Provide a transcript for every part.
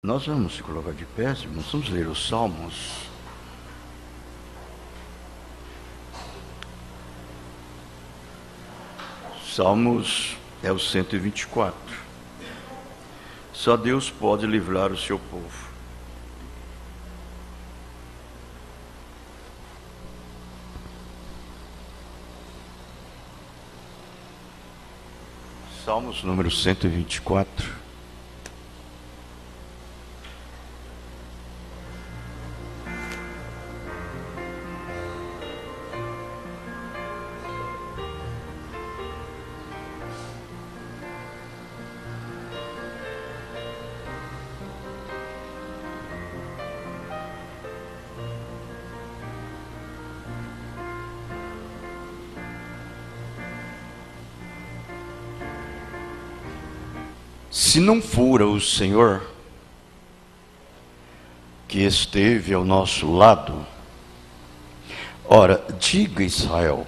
Nós vamos se colocar de pé, irmãos, vamos ler os Salmos. Salmos é o 124. Só Deus pode livrar o seu povo. Salmos número 124. Se não fora o Senhor que esteve ao nosso lado, ora, diga Israel,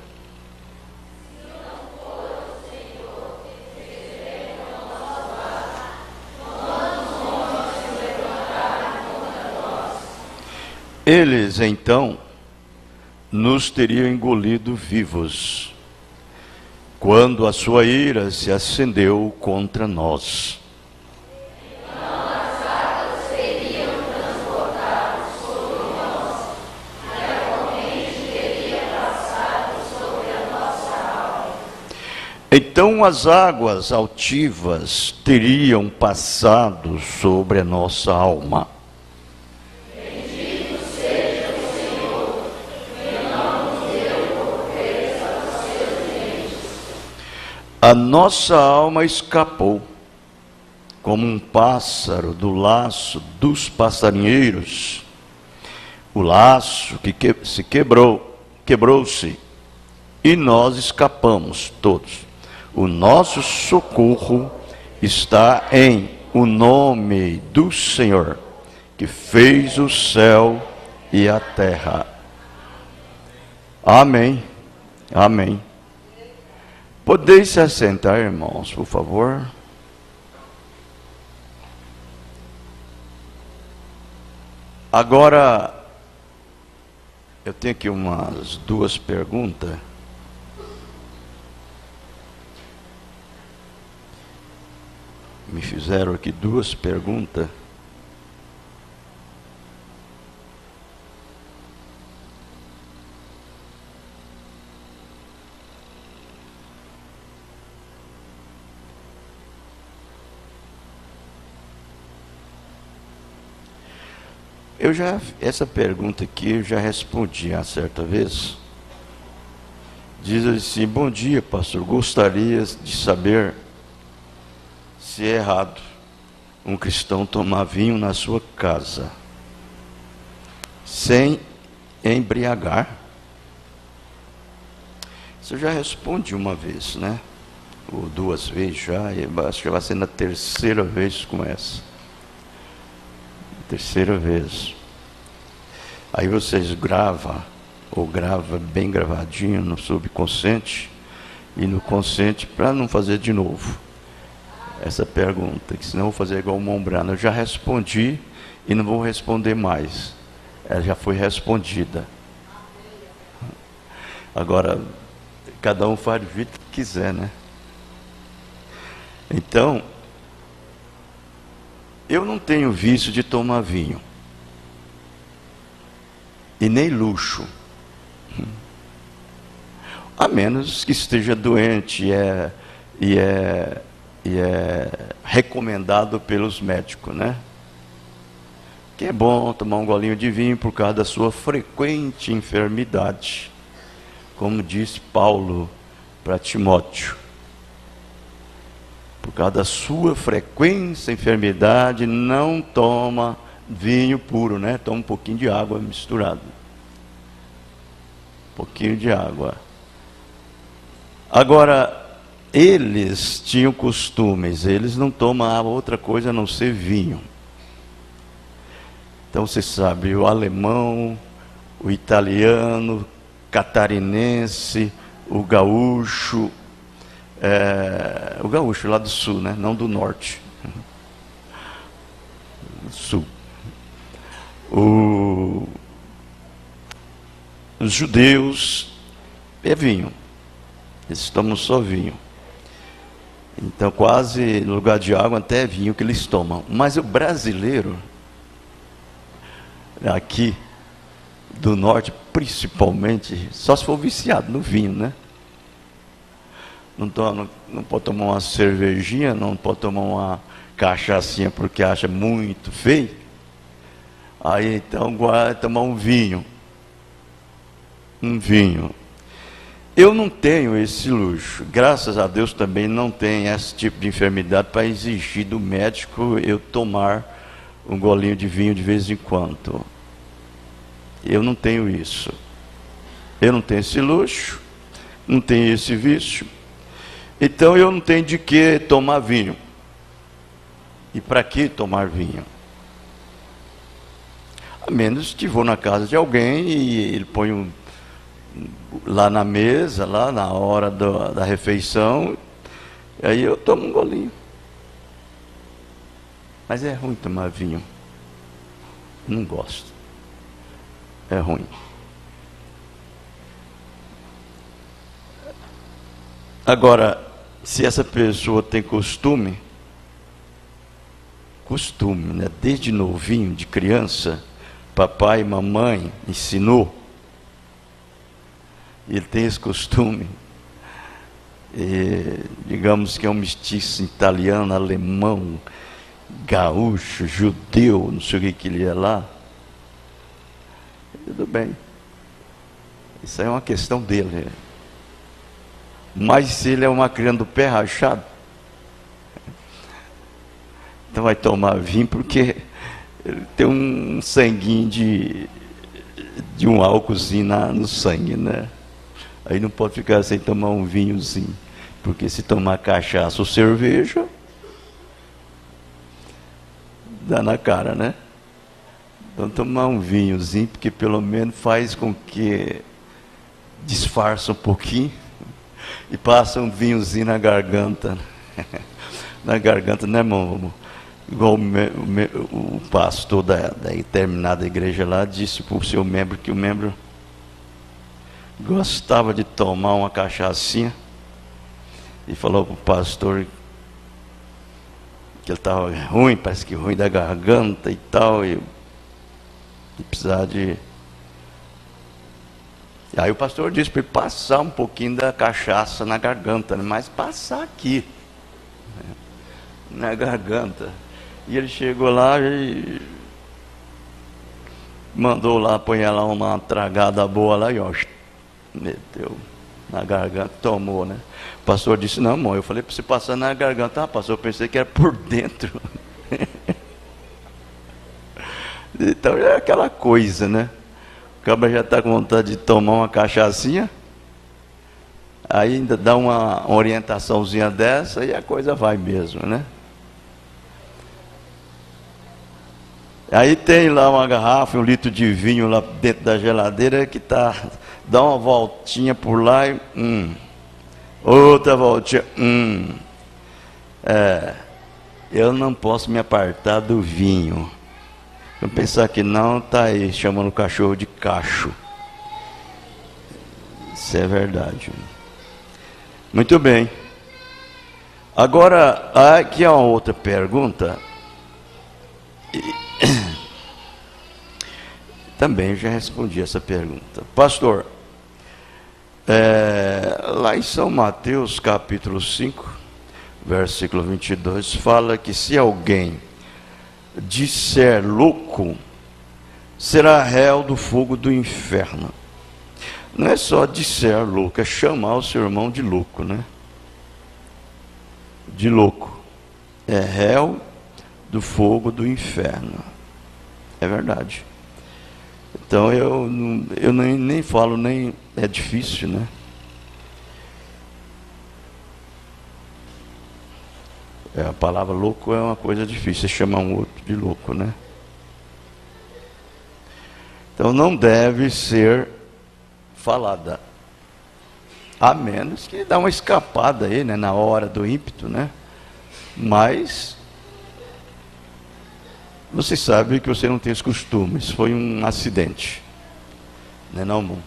eles então nos teriam engolido vivos, quando a sua ira se acendeu contra nós. Então as águas altivas teriam passado sobre a nossa alma. Bendito seja o Senhor, que não nos deu por presa aos seus dentes. A nossa alma escapou, como um pássaro do laço dos passarinheiros. O laço que se quebrou-se, e nós escapamos todos. O nosso socorro está em o nome do Senhor, que fez o céu e a terra. Amém. Amém. Podeis se assentar, irmãos, por favor. Agora, eu tenho aqui umas duas perguntas. Me fizeram aqui duas perguntas. Essa pergunta aqui eu já respondi a certa vez. Diz assim: bom dia, pastor, gostaria de saber se é errado um cristão tomar vinho na sua casa sem embriagar. Isso eu já respondi uma vez, né? Ou duas vezes já, e acho que vai ser na terceira vez com essa. Terceira vez. Aí vocês grava bem gravadinho no subconsciente e no consciente, para não fazer de novo essa pergunta, que senão eu vou fazer igual o Mombrano. Eu já respondi e não vou responder mais. Ela já foi respondida. Agora, cada um faz do jeito que quiser, né? Então, eu não tenho vício de tomar vinho. E nem luxo. A menos que esteja doente e é recomendado pelos médicos, né? Que é bom tomar um golinho de vinho por causa da sua frequente enfermidade, como disse Paulo para Timóteo. Por causa da sua frequente enfermidade, não toma vinho puro, né? Toma um pouquinho de água misturado. Um pouquinho de água. Agora, eles tinham costumes, eles não tomam outra coisa a não ser vinho. Então você sabe, o alemão, o italiano, catarinense, o gaúcho lá do sul, né? Não do norte. Sul. Os judeus é vinho, eles tomam só vinho. Então quase no lugar de água até é vinho que eles tomam. Mas o brasileiro, aqui do norte principalmente, só se for viciado no vinho, né? Não pode tomar uma cervejinha, não pode tomar uma cachaçinha porque acha muito feio. Aí então vai tomar um vinho. Eu não tenho esse luxo. Graças a Deus também não tenho esse tipo de enfermidade para exigir do médico eu tomar um golinho de vinho de vez em quando. Eu não tenho isso. Eu não tenho esse luxo, não tenho esse vício. Então eu não tenho de que tomar vinho. E para que tomar vinho? A menos que vou na casa de alguém e ele põe lá na mesa, lá na hora da refeição, aí eu tomo um golinho. Mas é ruim tomar vinho. Não gosto. É ruim. Agora, se essa pessoa tem costume, né? Desde novinho, de criança, papai e mamãe ensinou, ele tem esse costume, digamos que é um mestiço italiano, alemão, gaúcho, judeu, não sei o que ele é lá, tudo bem, isso aí é uma questão dele. Mas se ele é uma criança do pé rachado, então vai tomar vinho porque ele tem um sanguinho de um álcoolzinho no sangue, né? Aí não pode ficar sem tomar um vinhozinho, porque se tomar cachaça ou cerveja, dá na cara, né? Então tomar um vinhozinho, porque pelo menos faz com que disfarça um pouquinho e passa um vinhozinho na garganta. Na garganta, né, irmão? Igual o pastor da determinada igreja lá disse para o seu membro que o membro gostava de tomar uma cachaçinha e falou para o pastor que ele estava ruim, parece que ruim da garganta e tal, e precisava de... E aí o pastor disse para ele passar um pouquinho da cachaça na garganta, né? Mas passar aqui, na garganta. E ele chegou lá e mandou lá, põe lá uma tragada boa lá e ó, meteu na garganta, tomou, né? O pastor disse, não, irmão, eu falei para você passar na garganta. Ah, pastor, eu pensei que era por dentro. Então é aquela coisa, né? O cara já está com vontade de tomar uma cachaçinha, aí ainda dá uma orientaçãozinha dessa e a coisa vai mesmo, né? Aí tem lá uma garrafa, 1 litro de vinho lá dentro da geladeira que dá uma voltinha por lá e outra voltinha, eu não posso me apartar do vinho. Não pensar que não, tá aí chamando o cachorro de cacho. Isso é verdade. Muito bem. Agora, aqui há uma outra pergunta. Também já respondi essa pergunta. Pastor, lá em São Mateus, capítulo 5, versículo 22, fala que se alguém disser louco, será réu do fogo do inferno. Não é só disser louco, é chamar o seu irmão de louco, né? De louco. É réu do fogo do inferno. É verdade. Então eu nem falo, nem é difícil, né? A palavra louco é uma coisa difícil, chamar um outro de louco, né? Então não deve ser falada, a menos que dá uma escapada aí, né, na hora do ímpeto, né? Mas Você sabe que você não tem esse costume, isso foi um acidente. Não é não, amor?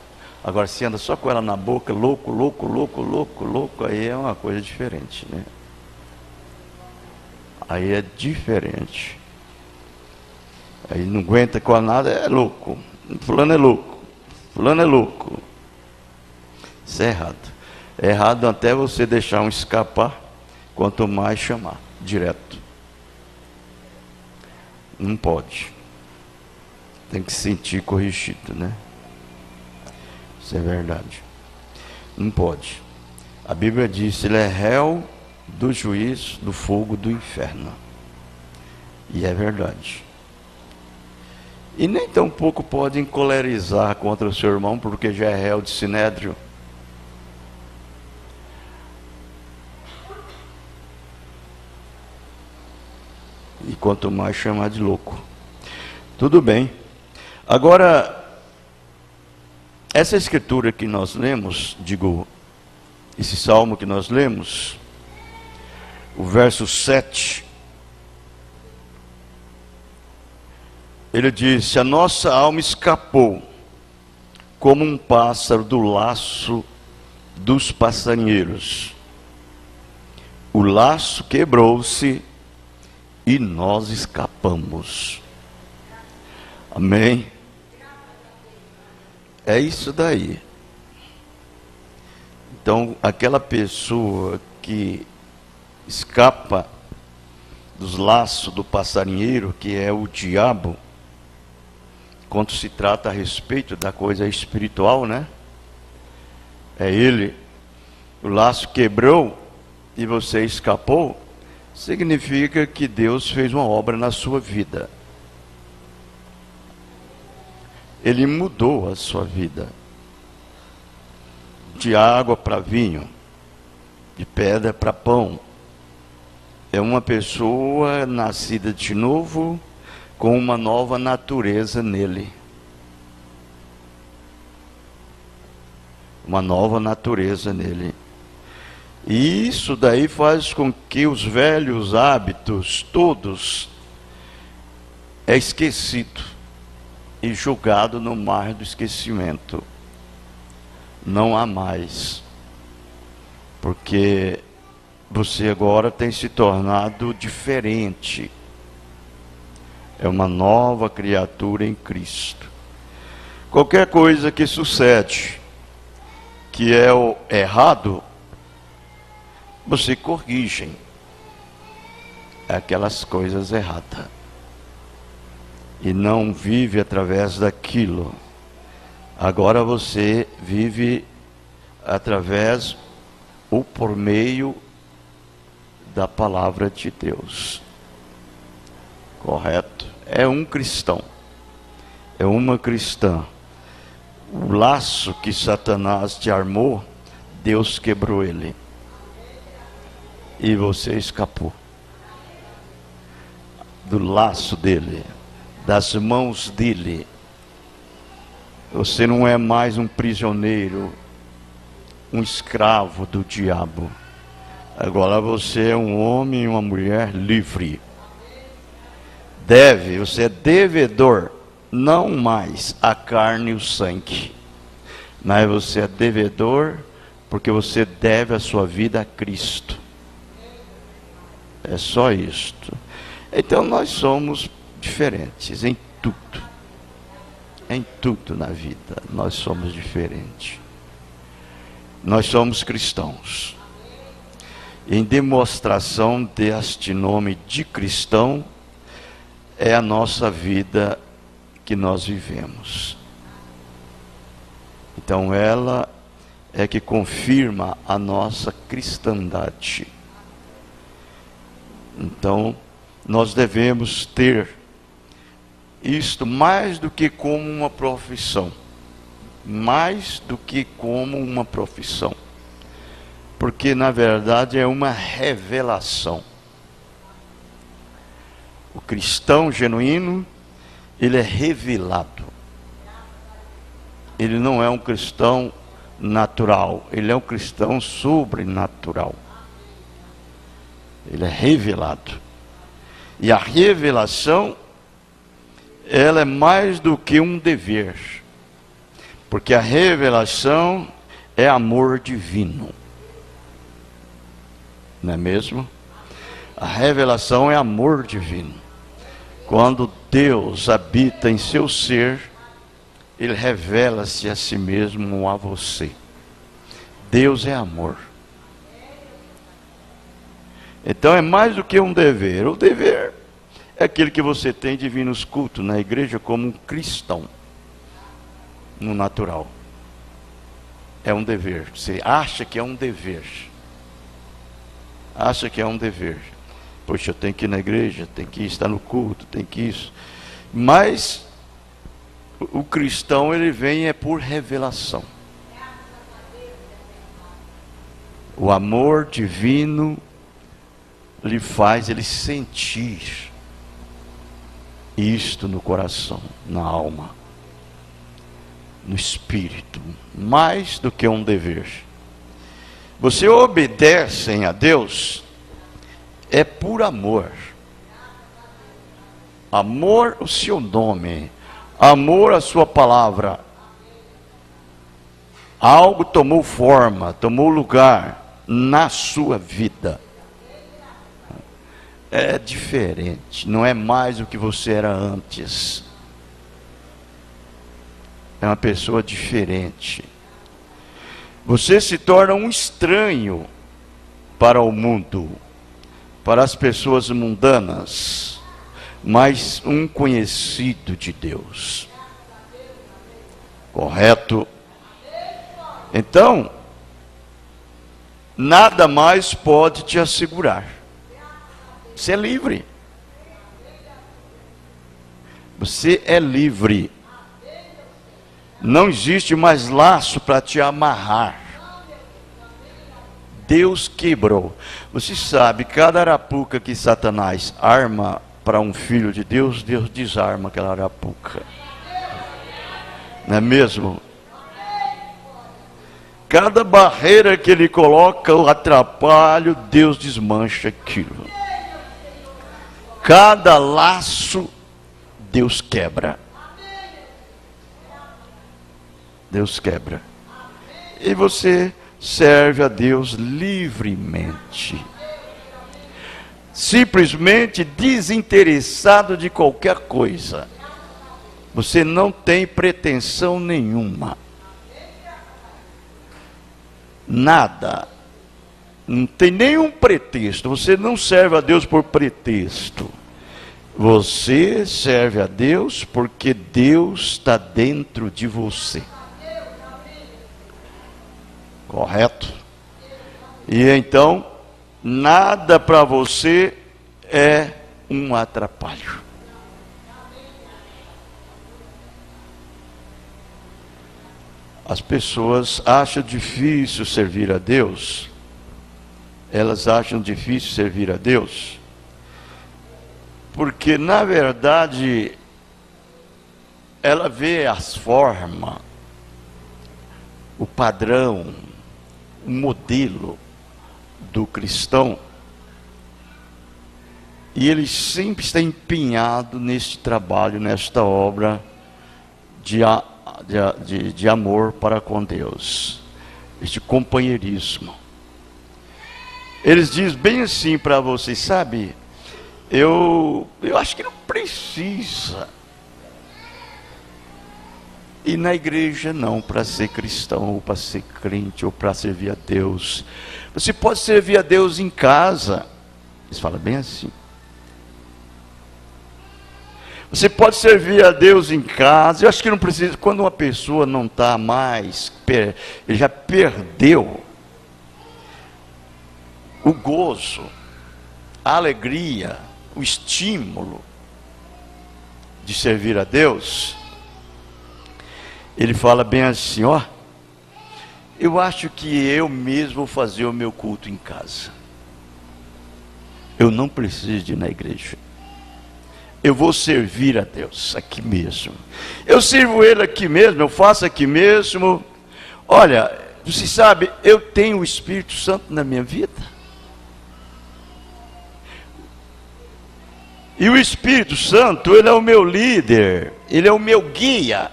Agora, se anda só com ela na boca, louco, louco, louco, louco, louco, aí é uma coisa diferente, né? Aí é diferente. Aí não aguenta com nada, é louco. Fulano é louco. Fulano é louco. Isso é errado. É errado até você deixar um escapar, quanto mais chamar, direto. Não pode. Tem que se sentir corrigido, né? Isso é verdade. Não pode. A Bíblia diz, ele é réu do juízo do fogo do inferno. E é verdade. E nem tão pouco pode encolerizar contra o seu irmão, porque já é réu de sinédrio. E quanto mais chamar de louco. Tudo bem. Agora, essa escritura que nós lemos, esse salmo que nós lemos, o verso 7, ele diz: a nossa alma escapou como um pássaro do laço dos passarinheiros. O laço quebrou-se e nós escapamos. Amém? É isso daí. Então, aquela pessoa que escapa dos laços do passarinheiro, que é o diabo, quando se trata a respeito da coisa espiritual, né? É ele. O laço quebrou e você escapou, significa que Deus fez uma obra na sua vida. Ele mudou a sua vida. De água para vinho, de pedra para pão. É uma pessoa nascida de novo, com uma nova natureza nele. Uma nova natureza nele. E isso daí faz com que os velhos hábitos todos é esquecido e jogado no mar do esquecimento. Não há mais. Porque você agora tem se tornado diferente. É uma nova criatura em Cristo. Qualquer coisa que sucede, que é o errado, você corrige aquelas coisas erradas. E não vive através daquilo. Agora você vive através ou por meio da palavra de Deus. Correto? É um cristão. É uma cristã. O laço que Satanás te armou, Deus quebrou ele. E você escapou do laço dele, das mãos dele. Você não é mais um prisioneiro, um escravo do diabo. Agora você é um homem e uma mulher livre. Você é devedor, não mais a carne e o sangue, mas você é devedor porque você deve a sua vida a Cristo. É só isto. Então nós somos diferentes em tudo. Em tudo na vida nós somos diferentes. Nós somos cristãos. Em demonstração deste nome de cristão, é a nossa vida que nós vivemos. Então ela é que confirma a nossa cristandade. Então nós devemos ter isto mais do que como uma profissão. Mais do que como uma profissão. Porque na verdade é uma revelação. O cristão genuíno, ele é revelado. Ele não é um cristão natural, ele é um cristão sobrenatural. Ele é revelado. E a revelação ela é mais do que um dever, porque a revelação é amor divino, não é mesmo? A revelação é amor divino. Quando Deus habita em seu ser, Ele revela-se a si mesmo a você. Deus é amor. Então é mais do que um dever. O dever é aquele que você tem de vir nos cultos na igreja como um cristão, no natural. É um dever. Você acha que é um dever. Acha que é um dever. Poxa, eu tenho que ir na igreja, tenho que estar no culto, tenho que isso. Mas o cristão, ele vem por revelação. O amor divino lhe faz ele sentir isto no coração, na alma, no espírito, mais do que um dever. Você obedece a Deus é por amor. Amor o seu nome, amor a sua palavra. Algo tomou forma, tomou lugar na sua vida. É diferente, não é mais o que você era antes. É uma pessoa diferente. Você se torna um estranho para o mundo, para as pessoas mundanas, mas um conhecido de Deus. Correto? Então, nada mais pode te assegurar. Você é livre. Você é livre. Não existe mais laço para te amarrar. Deus quebrou. Você sabe, cada arapuca que Satanás arma para um filho de Deus, Deus desarma aquela arapuca. Não é mesmo? Cada barreira que ele coloca, o atrapalho, Deus desmancha aquilo. Cada laço, Deus quebra. Deus quebra. E você serve a Deus livremente. Simplesmente desinteressado de qualquer coisa. Você não tem pretensão nenhuma. Nada. Não tem nenhum pretexto. Você não serve a Deus por pretexto. Você serve a Deus porque Deus está dentro de você. Correto? E então, nada para você é um atrapalho. As pessoas acham difícil servir a Deus. Elas acham difícil servir a Deus, porque na verdade ela vê as formas, o padrão, o modelo do cristão, e ele sempre está empenhado neste trabalho, nesta obra de amor para com Deus, este companheirismo. Eles dizem bem assim para vocês, sabe, eu acho que não precisa ir na igreja não, para ser cristão, ou para ser crente, ou para servir a Deus. Você pode servir a Deus em casa. Eles falam bem assim. Você pode servir a Deus em casa. Eu acho que não precisa, quando uma pessoa não está mais, ele já perdeu o gozo, a alegria, o estímulo de servir a Deus, ele fala bem assim, ó, eu acho que eu mesmo vou fazer o meu culto em casa. Eu não preciso de ir na igreja. Eu vou servir a Deus aqui mesmo. Eu sirvo Ele aqui mesmo, eu faço aqui mesmo. Olha, você sabe, eu tenho o Espírito Santo na minha vida. E o Espírito Santo, ele é o meu líder, ele é o meu guia.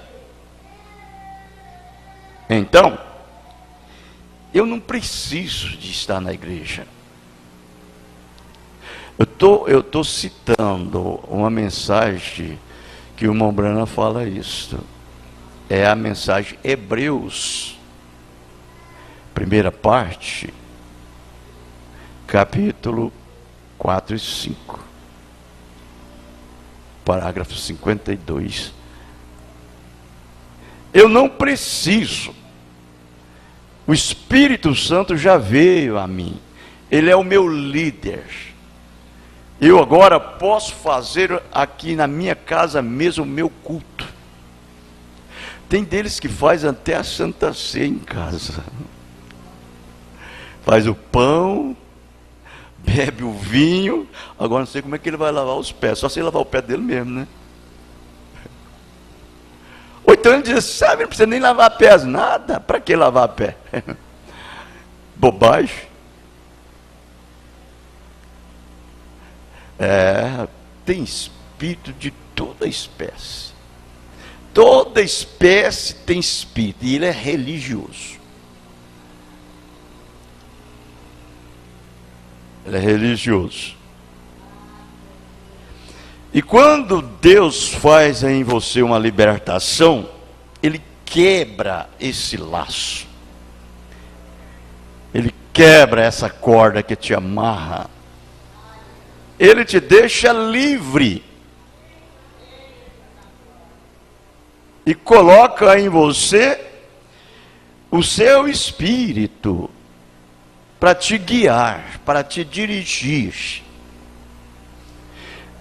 Então, eu não preciso de estar na igreja. Eu tô citando uma mensagem que o irmão Branham fala isso. É a mensagem Hebreus, primeira parte, capítulo 4 e 5. Parágrafo 52. Eu não preciso. O Espírito Santo já veio a mim. Ele é o meu líder. Eu agora posso fazer aqui na minha casa mesmo o meu culto. Tem deles que faz até a Santa Ceia em casa. Faz o pão, bebe o vinho. Agora não sei como é que ele vai lavar os pés. Só se lavar o pé dele mesmo, né? Ou então ele diz, sabe, não precisa nem lavar pés. Nada, para que lavar pé? Bobagem. Tem espírito de toda espécie. Toda espécie tem espírito. E ele é religioso. Ele é religioso. E quando Deus faz em você uma libertação, Ele quebra esse laço. Ele quebra essa corda que te amarra. Ele te deixa livre. E coloca em você o seu espírito para te guiar, para te dirigir.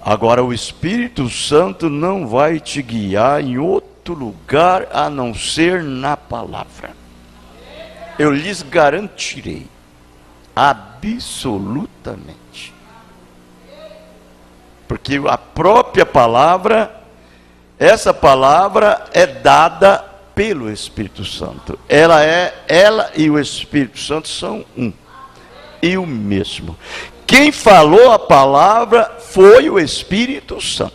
Agora o Espírito Santo não vai te guiar em outro lugar a não ser na palavra. Eu lhes garantirei, absolutamente. Porque a própria palavra, essa palavra é dada pelo Espírito Santo. Ela e o Espírito Santo são um e o mesmo. Quem falou a palavra foi o Espírito Santo.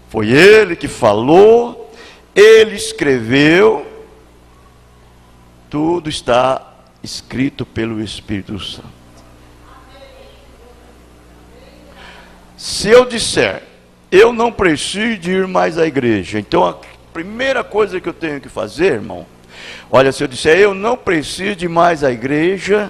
Foi ele que falou, ele escreveu. Tudo está escrito pelo Espírito Santo. Se eu disser, eu não preciso de ir mais à igreja, então a primeira coisa que eu tenho que fazer, irmão, olha, se eu disser, eu não preciso de mais à igreja,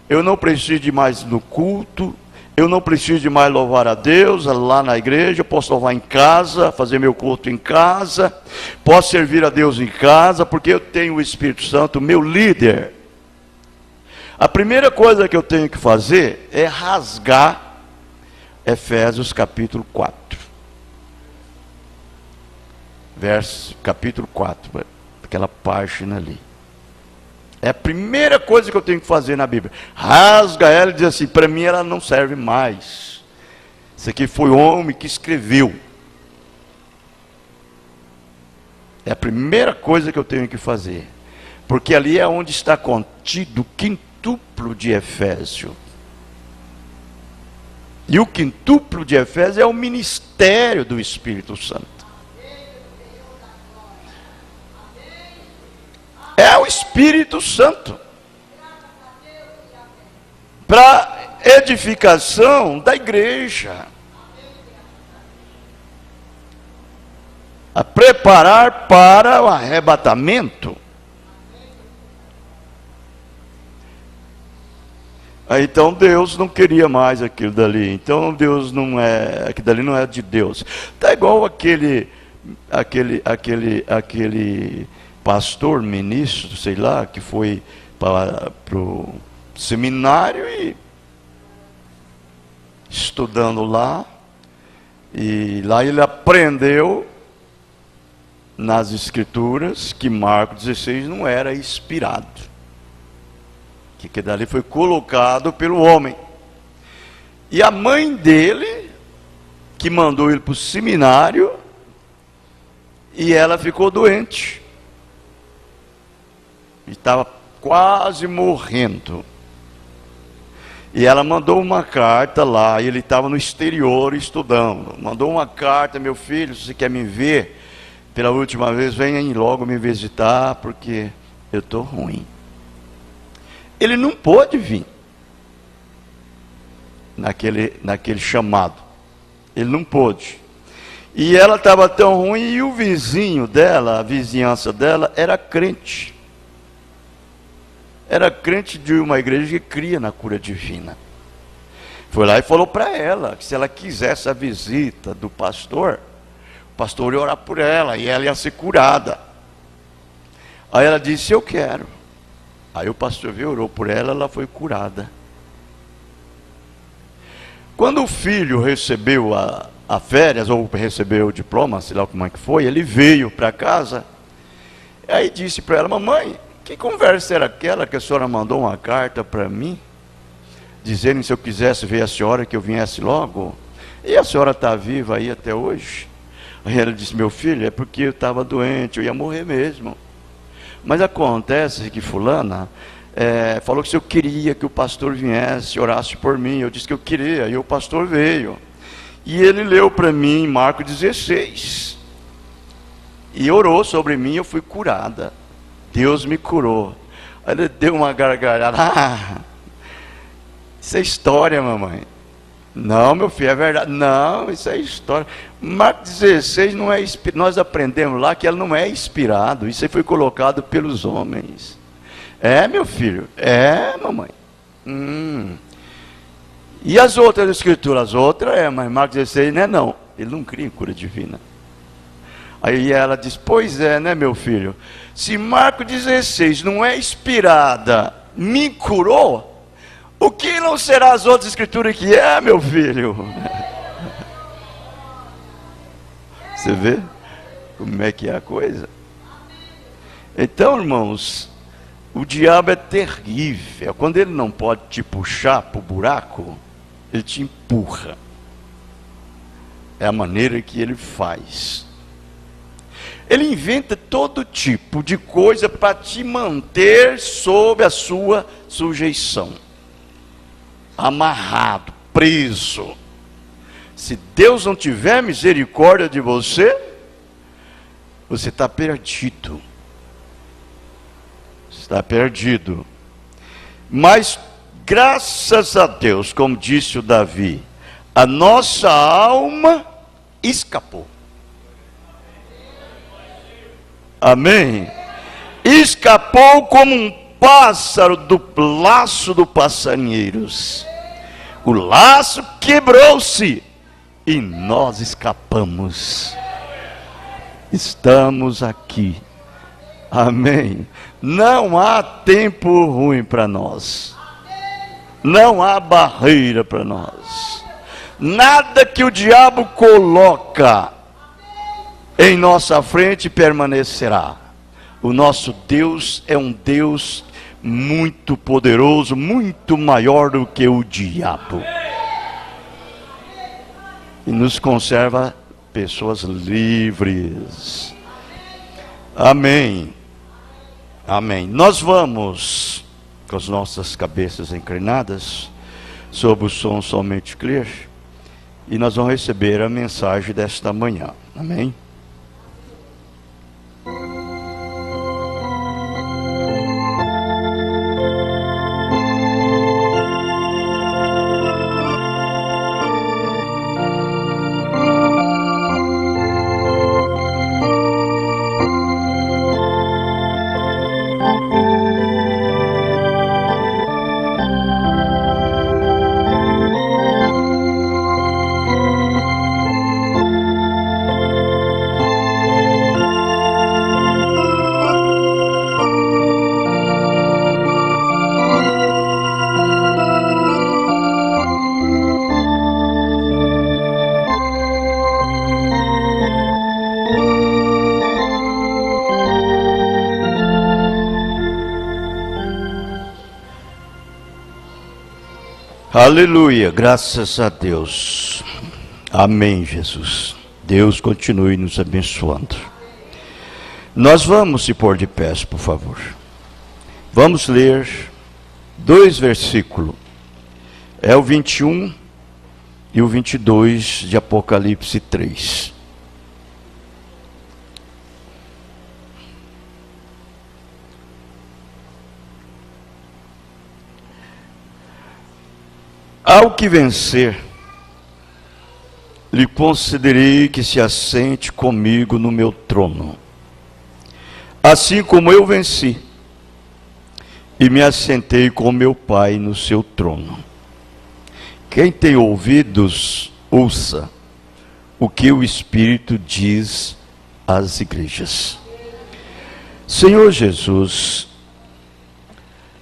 eu não preciso de mais no culto, eu não preciso de mais louvar a Deus lá na igreja, eu posso louvar em casa, fazer meu culto em casa, posso servir a Deus em casa, porque eu tenho o Espírito Santo, meu líder. A primeira coisa que eu tenho que fazer é rasgar Efésios capítulo 4. Capítulo 4, aquela página ali. É a primeira coisa que eu tenho que fazer na Bíblia. Rasga ela e diz assim, para mim ela não serve mais. Isso aqui foi o homem que escreveu. É a primeira coisa que eu tenho que fazer. Porque ali é onde está contido o quintuplo de Efésio. E o quintuplo de Efésio é o ministério do Espírito Santo. É o Espírito Santo. Para edificação da igreja. A preparar para o arrebatamento. Então Deus não queria mais aquilo dali. Então Deus não é, aquilo dali não é de Deus. Tá igual aquele pastor, ministro, sei lá, que foi para o seminário e estudando lá, e lá ele aprendeu nas escrituras que Marcos 16 não era inspirado. Que dali foi colocado pelo homem. E a mãe dele, que mandou ele para o seminário, e ela ficou doente. E estava quase morrendo. E ela mandou uma carta lá, e ele estava no exterior estudando. Mandou uma carta: meu filho, se você quer me ver pela última vez, venha logo me visitar, porque eu estou ruim. Ele não pôde vir naquele chamado. Ele não pôde. E ela estava tão ruim, e o vizinho dela, a vizinhança dela, era crente. Era crente de uma igreja que cria na cura divina. Foi lá e falou para ela que se ela quisesse a visita do pastor, o pastor ia orar por ela e ela ia ser curada. Aí ela disse: eu quero. Aí o pastor veio, orou por ela, ela foi curada. Quando o filho recebeu a férias, ou recebeu o diploma, sei lá como é que foi, ele veio para casa, aí disse para ela: mamãe, que conversa era aquela que a senhora mandou uma carta para mim, dizendo que se eu quisesse ver a senhora, que eu viesse logo? E a senhora está viva aí até hoje? Aí ela disse: meu filho, é porque eu estava doente, eu ia morrer mesmo. Mas acontece que fulana falou que se eu queria que o pastor viesse, orasse por mim. Eu disse que eu queria, e o pastor veio. E ele leu para mim Marcos 16. E orou sobre mim, eu fui curada. Deus me curou. Aí ele deu uma gargalhada. Ah, isso é história, mamãe. Não, meu filho, é verdade. Não, isso é história. Marcos 16 não é inspirado. Nós aprendemos lá que ela não é inspirado. Isso aí foi colocado pelos homens. É, meu filho? É, mamãe. E as outras escrituras? As outras mas Marcos 16 não. Ele não cria em cura divina. Aí ela diz: pois é, né, meu filho? Se Marcos 16 não é inspirada, me curou, o que não será as outras escrituras que é, meu filho? Você vê como é que é a coisa? Então, irmãos, o diabo é terrível. Quando ele não pode te puxar para o buraco, ele te empurra. É a maneira que ele faz. Ele inventa todo tipo de coisa para te manter sob a sua sujeição. Amarrado, preso. Se Deus não tiver misericórdia de você, você está perdido. Está perdido. Mas graças a Deus, como disse o Davi, a nossa alma escapou. Amém? Escapou como um pássaro do laço dos passarinheiros. O laço quebrou-se e nós escapamos. Estamos aqui. Amém? Não há tempo ruim para nós. Não há barreira para nós. Nada que o diabo coloca em nossa frente permanecerá. O nosso Deus é um Deus muito poderoso, muito maior do que o diabo. E nos conserva pessoas livres. Amém. Amém. Nós vamos, com as nossas cabeças inclinadas, sob o som somente clear, e nós vamos receber a mensagem desta manhã. Amém. Aleluia, graças a Deus. Amém, Jesus. Deus continue nos abençoando. Nós vamos se pôr de pés, por favor. Vamos ler 2 versículos É o 21 e o 22 de Apocalipse 3. Ao que vencer, lhe concederei que se assente comigo no meu trono, assim como eu venci e me assentei com meu Pai no seu trono. Quem tem ouvidos, ouça o que o Espírito diz às igrejas. Senhor Jesus,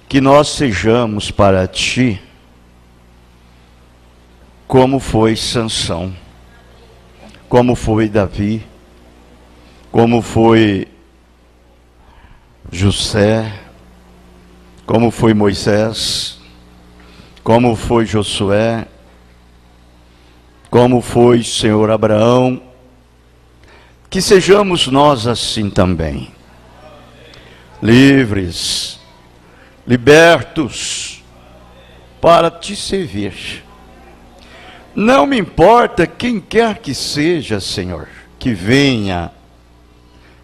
que nós sejamos para Ti como foi Sansão, como foi Davi, como foi José, como foi Moisés, como foi Josué, como foi Senhor Abraão, que sejamos nós assim também, livres, libertos, para Te servir. Não me importa quem quer que seja, Senhor, que venha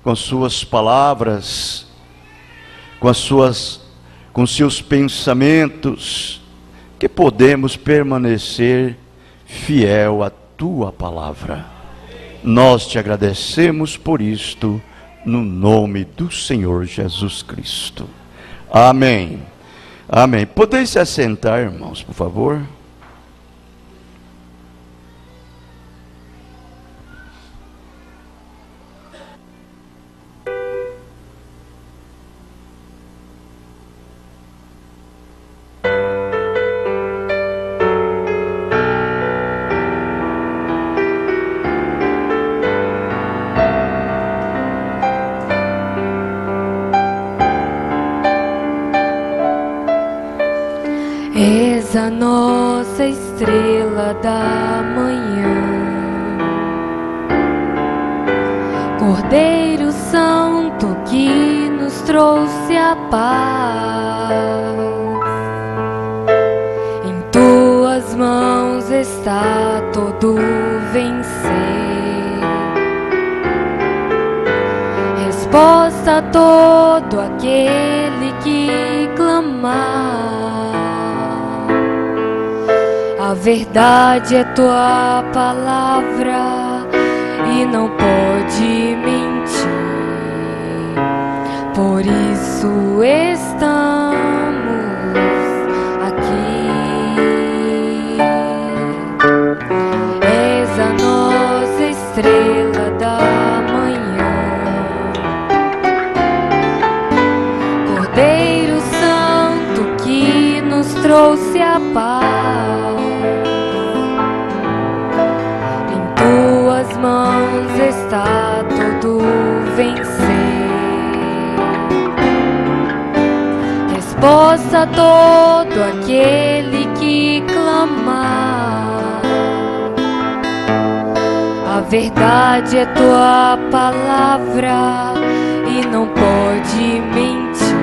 com suas palavras, com seus pensamentos, que podemos permanecer fiel à Tua palavra. Nós Te agradecemos por isto, no nome do Senhor Jesus Cristo. Amém. Amém. Podeis se assentar, irmãos, por favor? És a nossa estrela da manhã, Cordeiro Santo que nos trouxe a paz. Em Tuas mãos está todo vencer, resposta a todo aquele que clamar. A verdade é Tua palavra e não pode mentir. Por isso estamos aqui. És a nossa estrela da manhã, Cordeiro Santo que nos trouxe a paz. Mãos está todo vencer, resposta a todo aquele que clamar. A verdade é Tua palavra e não pode mentir.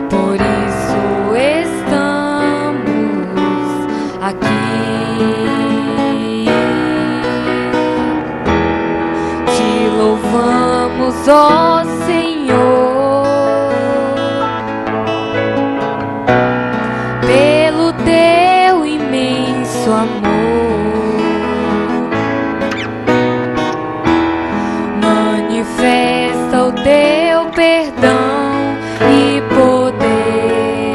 Por isso estamos aqui. Louvamos, ó Senhor, pelo Teu imenso amor. Manifesta o Teu perdão e poder,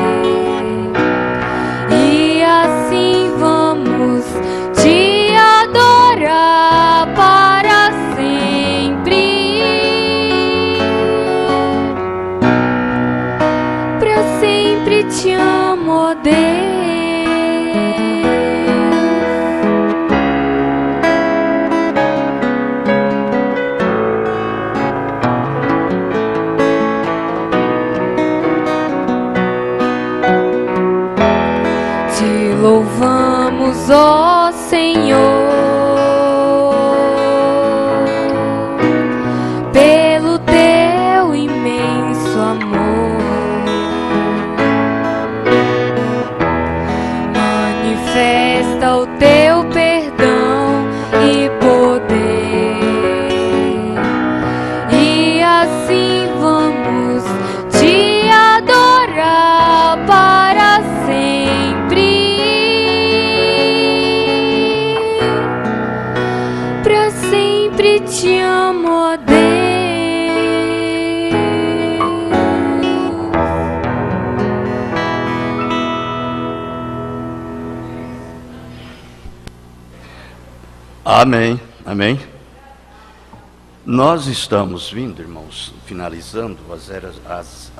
e assim vamos Te adorar para sempre. Pra sempre Te amo, ó Deus. Te louvamos, ó Senhor, pelo Teu imenso amor. sempre te amo, ó Deus. Amém, amém. Nós estamos vindo, irmãos, finalizando as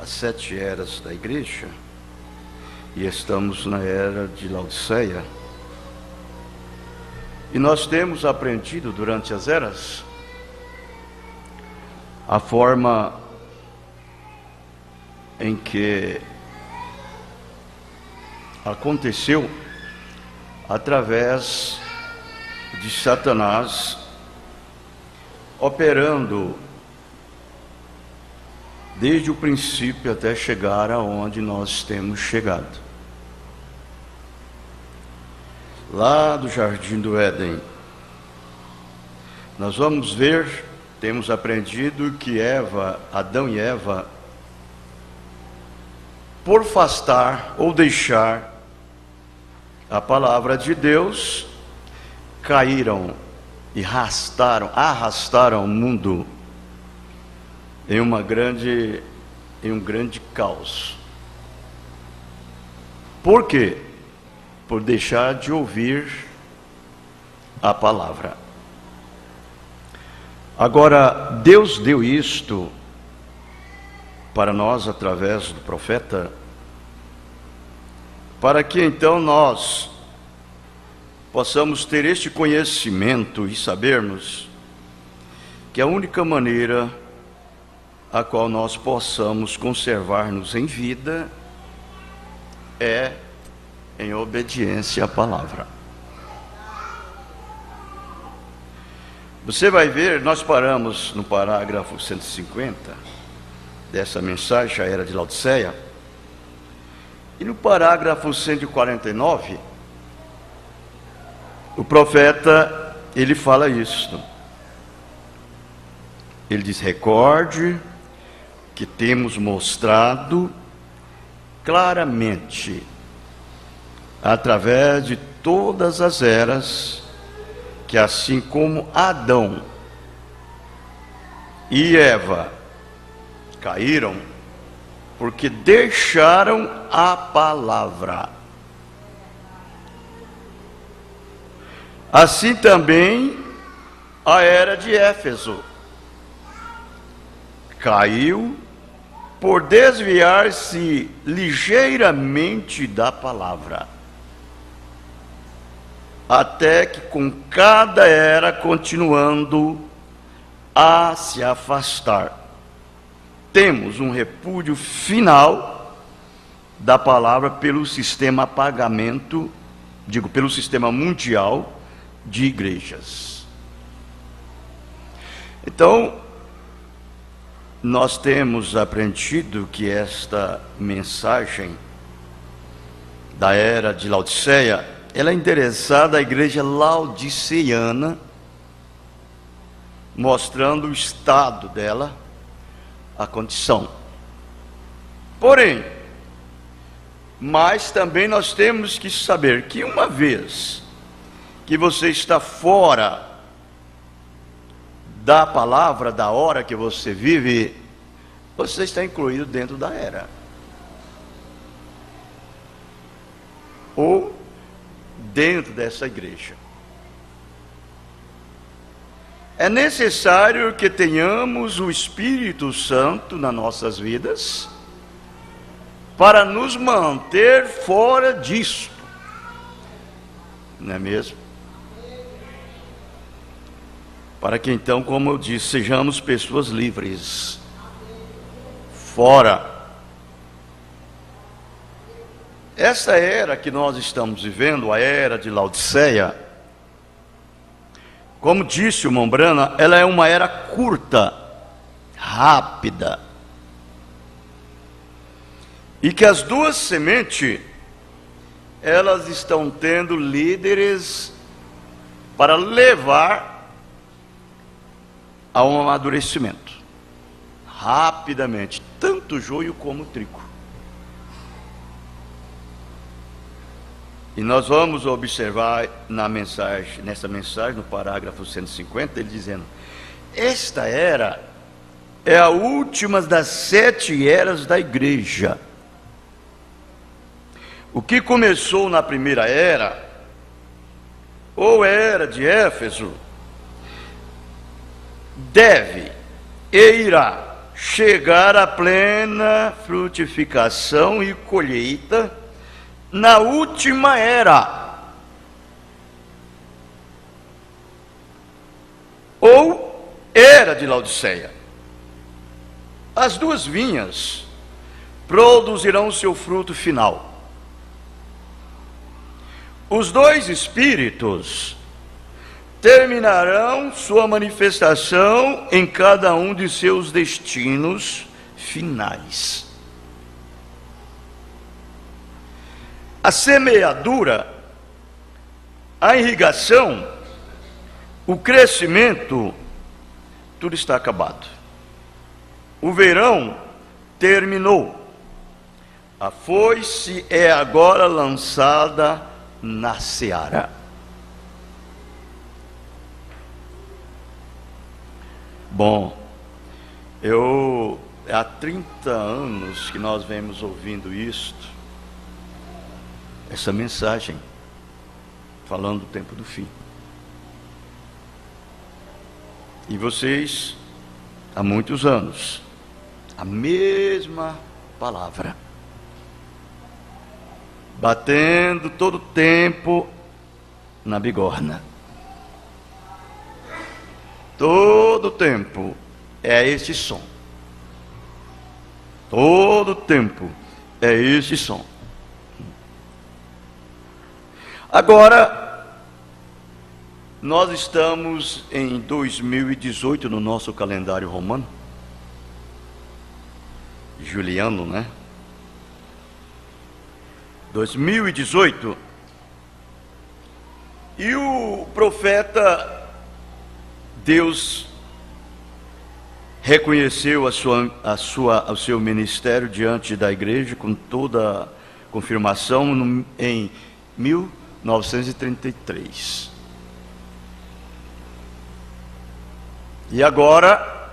7 eras da igreja, e estamos na era de Laodiceia. E nós temos aprendido durante as eras a forma em que aconteceu através de Satanás operando desde o princípio até chegar aonde nós temos chegado. Lá do Jardim do Éden, nós vamos ver, temos aprendido que Adão e Eva, por afastar ou deixar a palavra de Deus, caíram e arrastaram o mundo em um grande caos. Por quê? Por deixar de ouvir a palavra. Agora, Deus deu isto para nós através do profeta, para que então nós possamos ter este conhecimento e sabermos que a única maneira a qual nós possamos conservar-nos em vida é em obediência à palavra. Você vai ver, nós paramos no parágrafo 150 dessa mensagem, a era de Laodiceia, e no parágrafo 149, o profeta, ele fala isso. Ele diz: recorde que temos mostrado claramente, através de todas as eras, que assim como Adão e Eva caíram, porque deixaram a palavra, assim também a era de Éfeso caiu por desviar-se ligeiramente da palavra, até que com cada era continuando a se afastar, temos um repúdio final da palavra pelo sistema pelo sistema mundial de igrejas. Então, nós temos aprendido que esta mensagem da era de Laodiceia, ela é endereçada à igreja laodiceana, mostrando o estado dela, a condição. Porém, mas também nós temos que saber que uma vez que você está fora da palavra, da hora que você vive, você está incluído dentro da era, ou dentro dessa igreja. É necessário que tenhamos o Espírito Santo nas nossas vidas para nos manter fora disso, não é mesmo? Para que então, como eu disse, sejamos pessoas livres, fora. Essa era que nós estamos vivendo, a era de Laodiceia, como disse o Mombrana, ela é uma era curta, rápida, e que as duas sementes, elas estão tendo líderes para levar a um amadurecimento rapidamente, tanto o joio como o trigo. E nós vamos observar nessa mensagem, no parágrafo 150, ele dizendo: esta era é a última das 7 eras da igreja. O que começou na primeira era, ou era de Éfeso, deve e irá chegar à plena frutificação e colheita na última era, ou era de Laodiceia. As duas vinhas produzirão seu fruto final. Os dois espíritos terminarão sua manifestação em cada um de seus destinos finais. A semeadura, a irrigação, o crescimento, tudo está acabado. O verão terminou. A foice é agora lançada na seara. Bom, há 30 anos que nós vemos ouvindo isto, essa mensagem, falando do tempo do fim. E vocês, há muitos anos, a mesma palavra, batendo todo o tempo na bigorna. Todo o tempo é esse som. Todo o tempo é esse som. Agora, nós estamos em 2018 no nosso calendário romano, juliano, né? 2018, e o profeta, Deus reconheceu o seu ministério diante da igreja com toda a confirmação em 1933. E agora,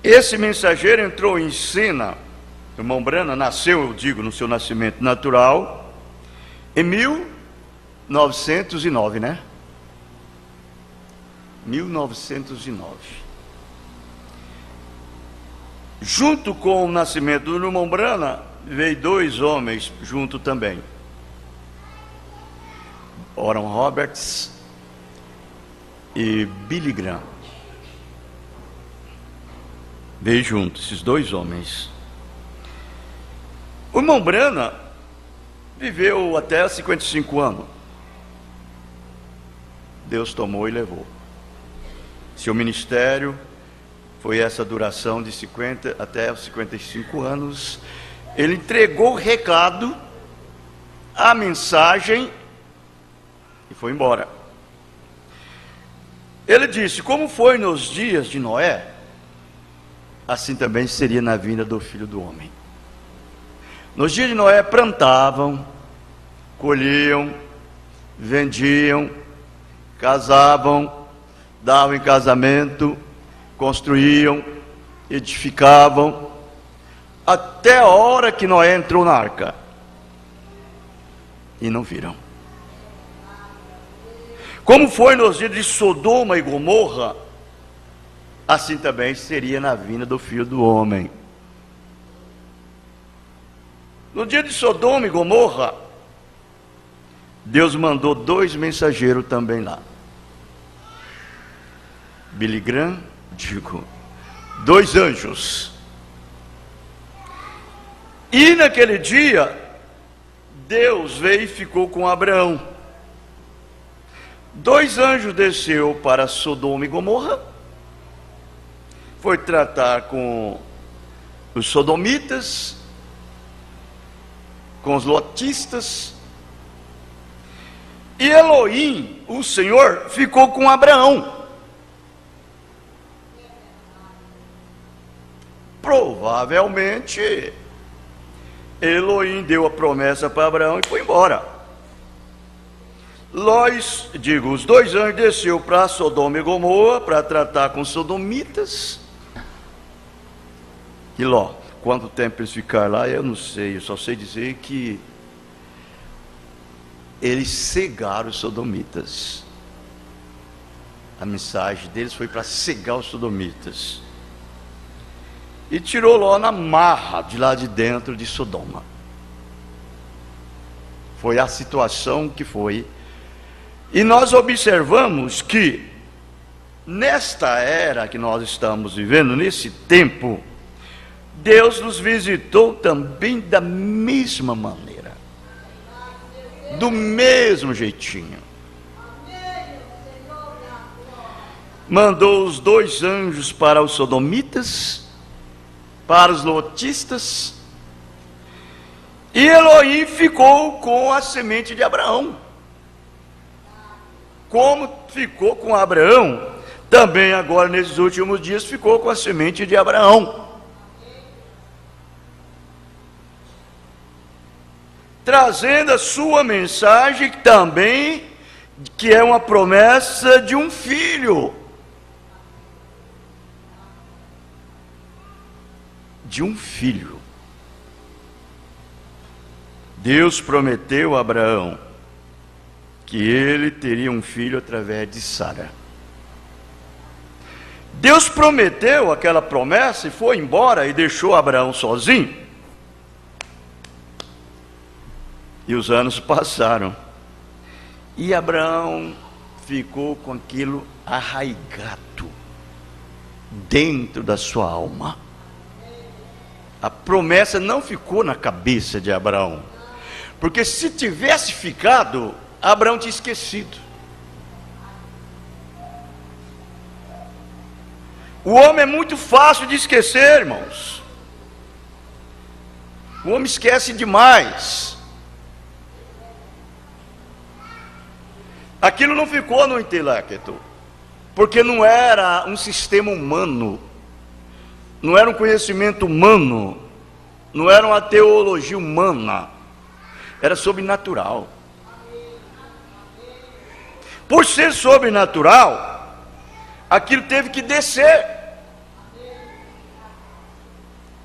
esse mensageiro entrou em cena. O irmão Branham nasceu, eu digo, no seu nascimento natural, em 1909, né? 1909. Junto com o nascimento do irmão Branham, veio 2 homens junto também. Oral Roberts e Billy Graham. Veio junto, esses 2 homens. O irmão Branham viveu até 55 anos. Deus tomou e levou. Seu ministério foi essa duração de 50 até os 55 anos. Ele entregou o recado, a mensagem e foi embora. Ele disse: como foi nos dias de Noé, assim também seria na vinda do Filho do Homem. Nos dias de Noé plantavam, colhiam, vendiam, casavam, davam em casamento, construíam, edificavam, até a hora que Noé entrou na arca. E não viram. Como foi nos dias de Sodoma e Gomorra, assim também seria na vinda do Filho do Homem. No dia de Sodoma e Gomorra, Deus mandou 2 mensageiros também lá. Billy Graham, 2 anjos. E naquele dia, Deus veio e ficou com Abraão. 2 anjos desceu para Sodoma e Gomorra, foi tratar com os sodomitas, com os lotistas, e Elohim, o Senhor, ficou com Abraão. Provavelmente Elohim deu a promessa para Abraão e foi embora. Os 2 anjos desceu para Sodoma e Gomorra para tratar com os sodomitas. E Ló, quanto tempo eles ficaram lá, eu não sei, eu só sei dizer que eles cegaram os sodomitas. A mensagem deles foi para cegar os sodomitas. E tirou Ló na marra de lá de dentro de Sodoma. Foi a situação que foi. E nós observamos que nesta era que nós estamos vivendo, nesse tempo, Deus nos visitou também da mesma maneira, do mesmo jeitinho. Mandou os 2 anjos para os sodomitas, para os lotistas, e Elohim ficou com a semente de Abraão. Como ficou com Abraão, também agora nesses últimos dias ficou com a semente de Abraão. Trazendo a sua mensagem também, que é uma promessa de um filho. De um filho. Deus prometeu a Abraão que ele teria um filho através de Sara. Deus prometeu aquela promessa e foi embora e deixou Abraão sozinho. E os anos passaram. E Abraão ficou com aquilo arraigado dentro da sua alma. A promessa não ficou na cabeça de Abraão, porque se tivesse ficado, Abraão tinha esquecido. O homem é muito fácil de esquecer, irmãos. O homem esquece demais. Aquilo não ficou no intelecto, porque não era um sistema humano, não era um conhecimento humano, não era uma teologia humana, era sobrenatural. Por ser sobrenatural, aquilo teve que descer.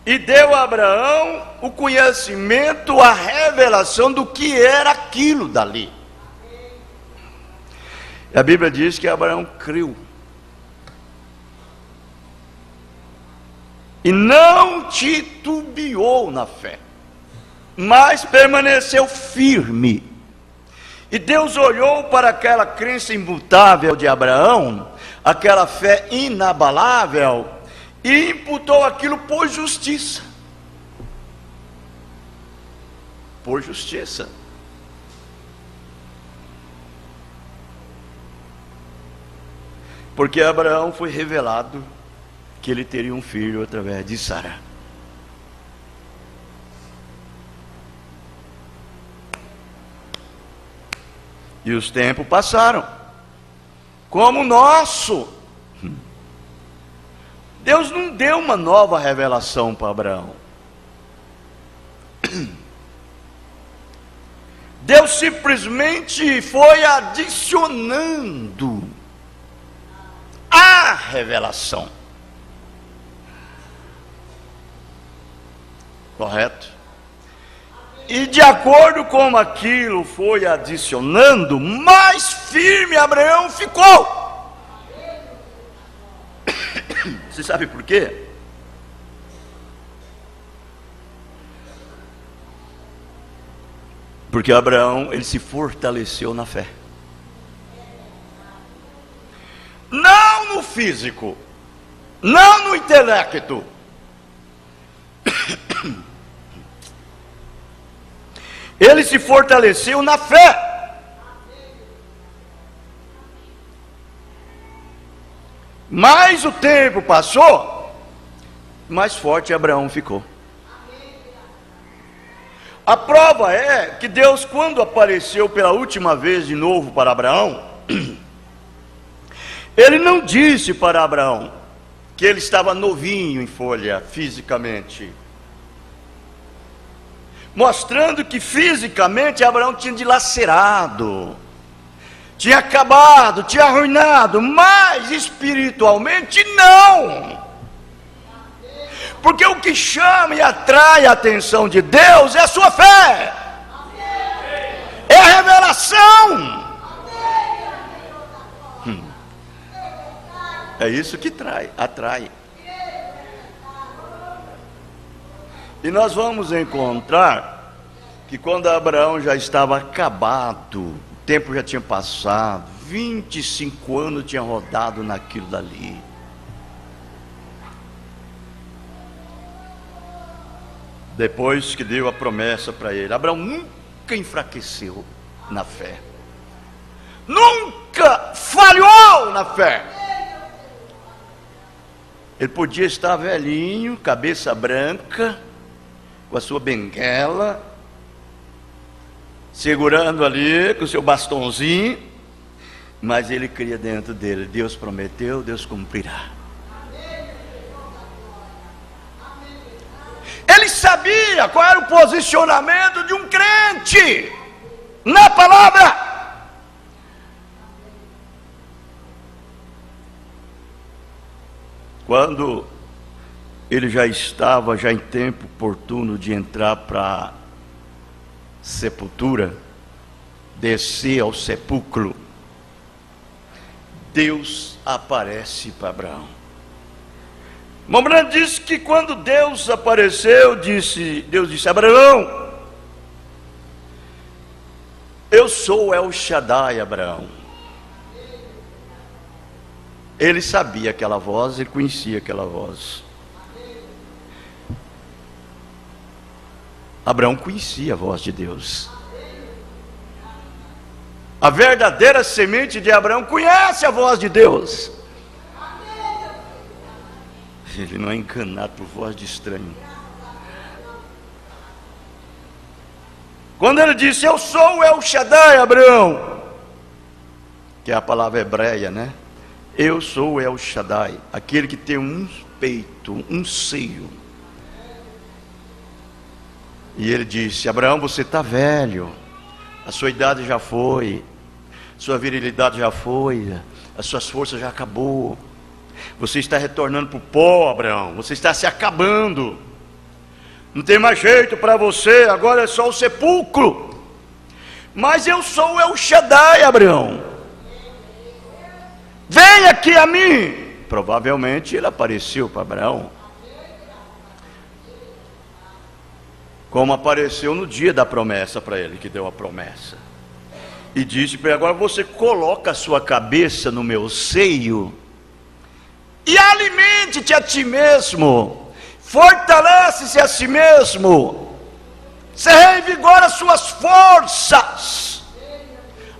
E deu a Abraão o conhecimento, a revelação do que era aquilo dali. A Bíblia diz que Abraão creu. E não titubeou na fé, mas permaneceu firme. E Deus olhou para aquela crença imutável de Abraão, aquela fé inabalável, e imputou aquilo por justiça. Por justiça. Porque Abraão foi revelado que ele teria um filho através de Sara. E os tempos passaram, como o nosso. Deus não deu uma nova revelação para Abraão. Deus simplesmente foi adicionando a revelação. Correto? E de acordo com aquilo foi adicionando, mais firme Abraão ficou. Você sabe por quê? Porque Abraão, ele se fortaleceu na fé. Não no físico, não no intelecto. Ele se fortaleceu na fé. Mais o tempo passou, mais forte Abraão ficou. A prova é que Deus, quando apareceu pela última vez de novo para Abraão, Ele não disse para Abraão que ele estava novinho em folha fisicamente, mostrando que fisicamente Abraão tinha dilacerado, tinha acabado, tinha arruinado, mas espiritualmente não. Porque o que chama e atrai a atenção de Deus é a sua fé, é a revelação. É isso que atrai. E nós vamos encontrar que quando Abraão já estava acabado, o tempo já tinha passado, 25 anos tinha rodado naquilo dali. Depois que deu a promessa para ele, Abraão nunca enfraqueceu na fé, nunca falhou na fé. Ele podia estar velhinho, cabeça branca, com a sua benguela, segurando ali com o seu bastãozinho, mas ele cria dentro dele: Deus prometeu, Deus cumprirá. Ele sabia qual era o posicionamento de um crente na palavra. Quando ele já estava em tempo oportuno de entrar para a sepultura, descer ao sepulcro, Deus aparece para Abraão. Abraão disse que quando Deus apareceu, Deus disse: Abraão, eu sou El Shaddai, Abraão. Ele sabia aquela voz, ele conhecia aquela voz. Abraão conhecia a voz de Deus. A verdadeira semente de Abraão conhece a voz de Deus. Ele não é enganado por voz de estranho. Quando ele disse: eu sou o El Shaddai, Abraão, que é a palavra hebreia, né? Eu sou o El Shaddai, aquele que tem um peito, um seio. E ele disse: Abraão, você está velho, a sua idade já foi, sua virilidade já foi, as suas forças já acabou. Você está retornando para o pó, Abraão, você está se acabando. Não tem mais jeito para você, agora é só o sepulcro. Mas eu sou o El Shaddai, Abraão. Vem aqui a mim. Provavelmente ele apareceu para Abraão, como apareceu no dia da promessa para ele, que deu a promessa. E disse para ele: agora você coloca a sua cabeça no meu seio e alimente-te a ti mesmo, fortalece-se a si mesmo, você revigora as suas forças.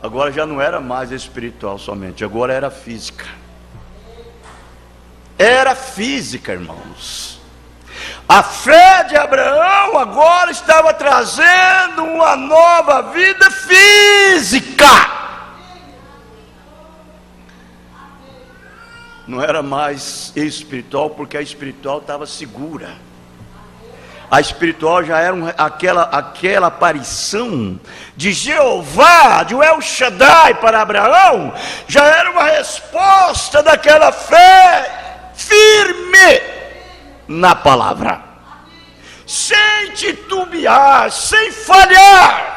Agora já não era mais espiritual somente, agora era física. Era física, irmãos. A fé de Abraão agora estava trazendo uma nova vida física. Não era mais espiritual, porque a espiritual estava segura. A espiritual já era aquela aparição de Jeová, de El Shaddai para Abraão, já era uma resposta daquela fé firme na palavra, sem titubear, sem falhar.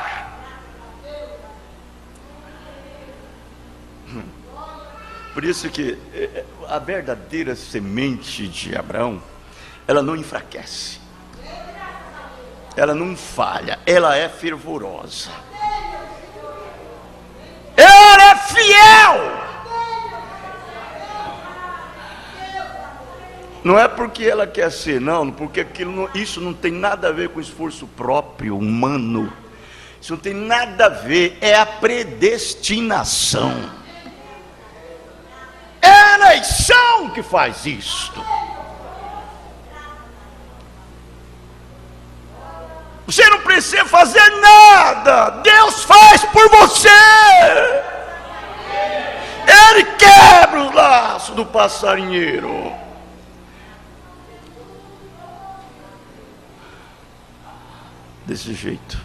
Por isso que a verdadeira semente de Abraão, ela não enfraquece, ela não falha, ela é fervorosa, ela é fiel. Não é porque ela quer ser, não, porque isso não tem nada a ver com esforço próprio, humano. Isso não tem nada a ver, é a predestinação. É a eleição que faz isto. Você não precisa fazer nada, Deus faz por você. Ele quebra o laço do passarinheiro. desse jeito.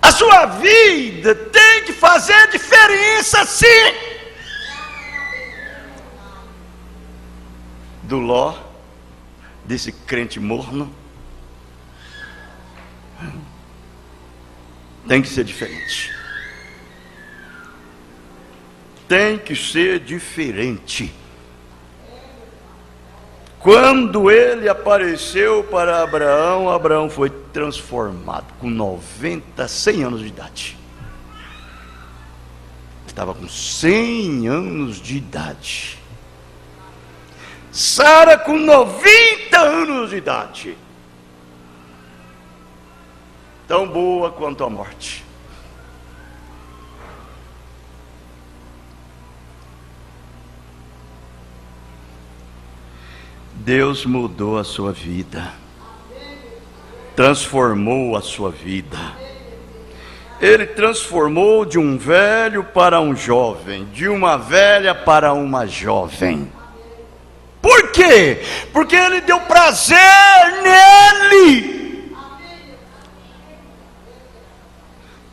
A sua vida tem que fazer diferença, sim. Do Ló, desse crente morno, tem que ser diferente. Tem que ser diferente. Quando ele apareceu para Abraão, Abraão foi transformado com 90, 100 anos de idade. Estava com 100 anos de idade. Sara com 90 anos de idade. Tão boa quanto a morte. Deus mudou a sua vida, transformou a sua vida. Ele transformou de um velho para um jovem, de uma velha para uma jovem. Por quê? Porque Ele deu prazer nele.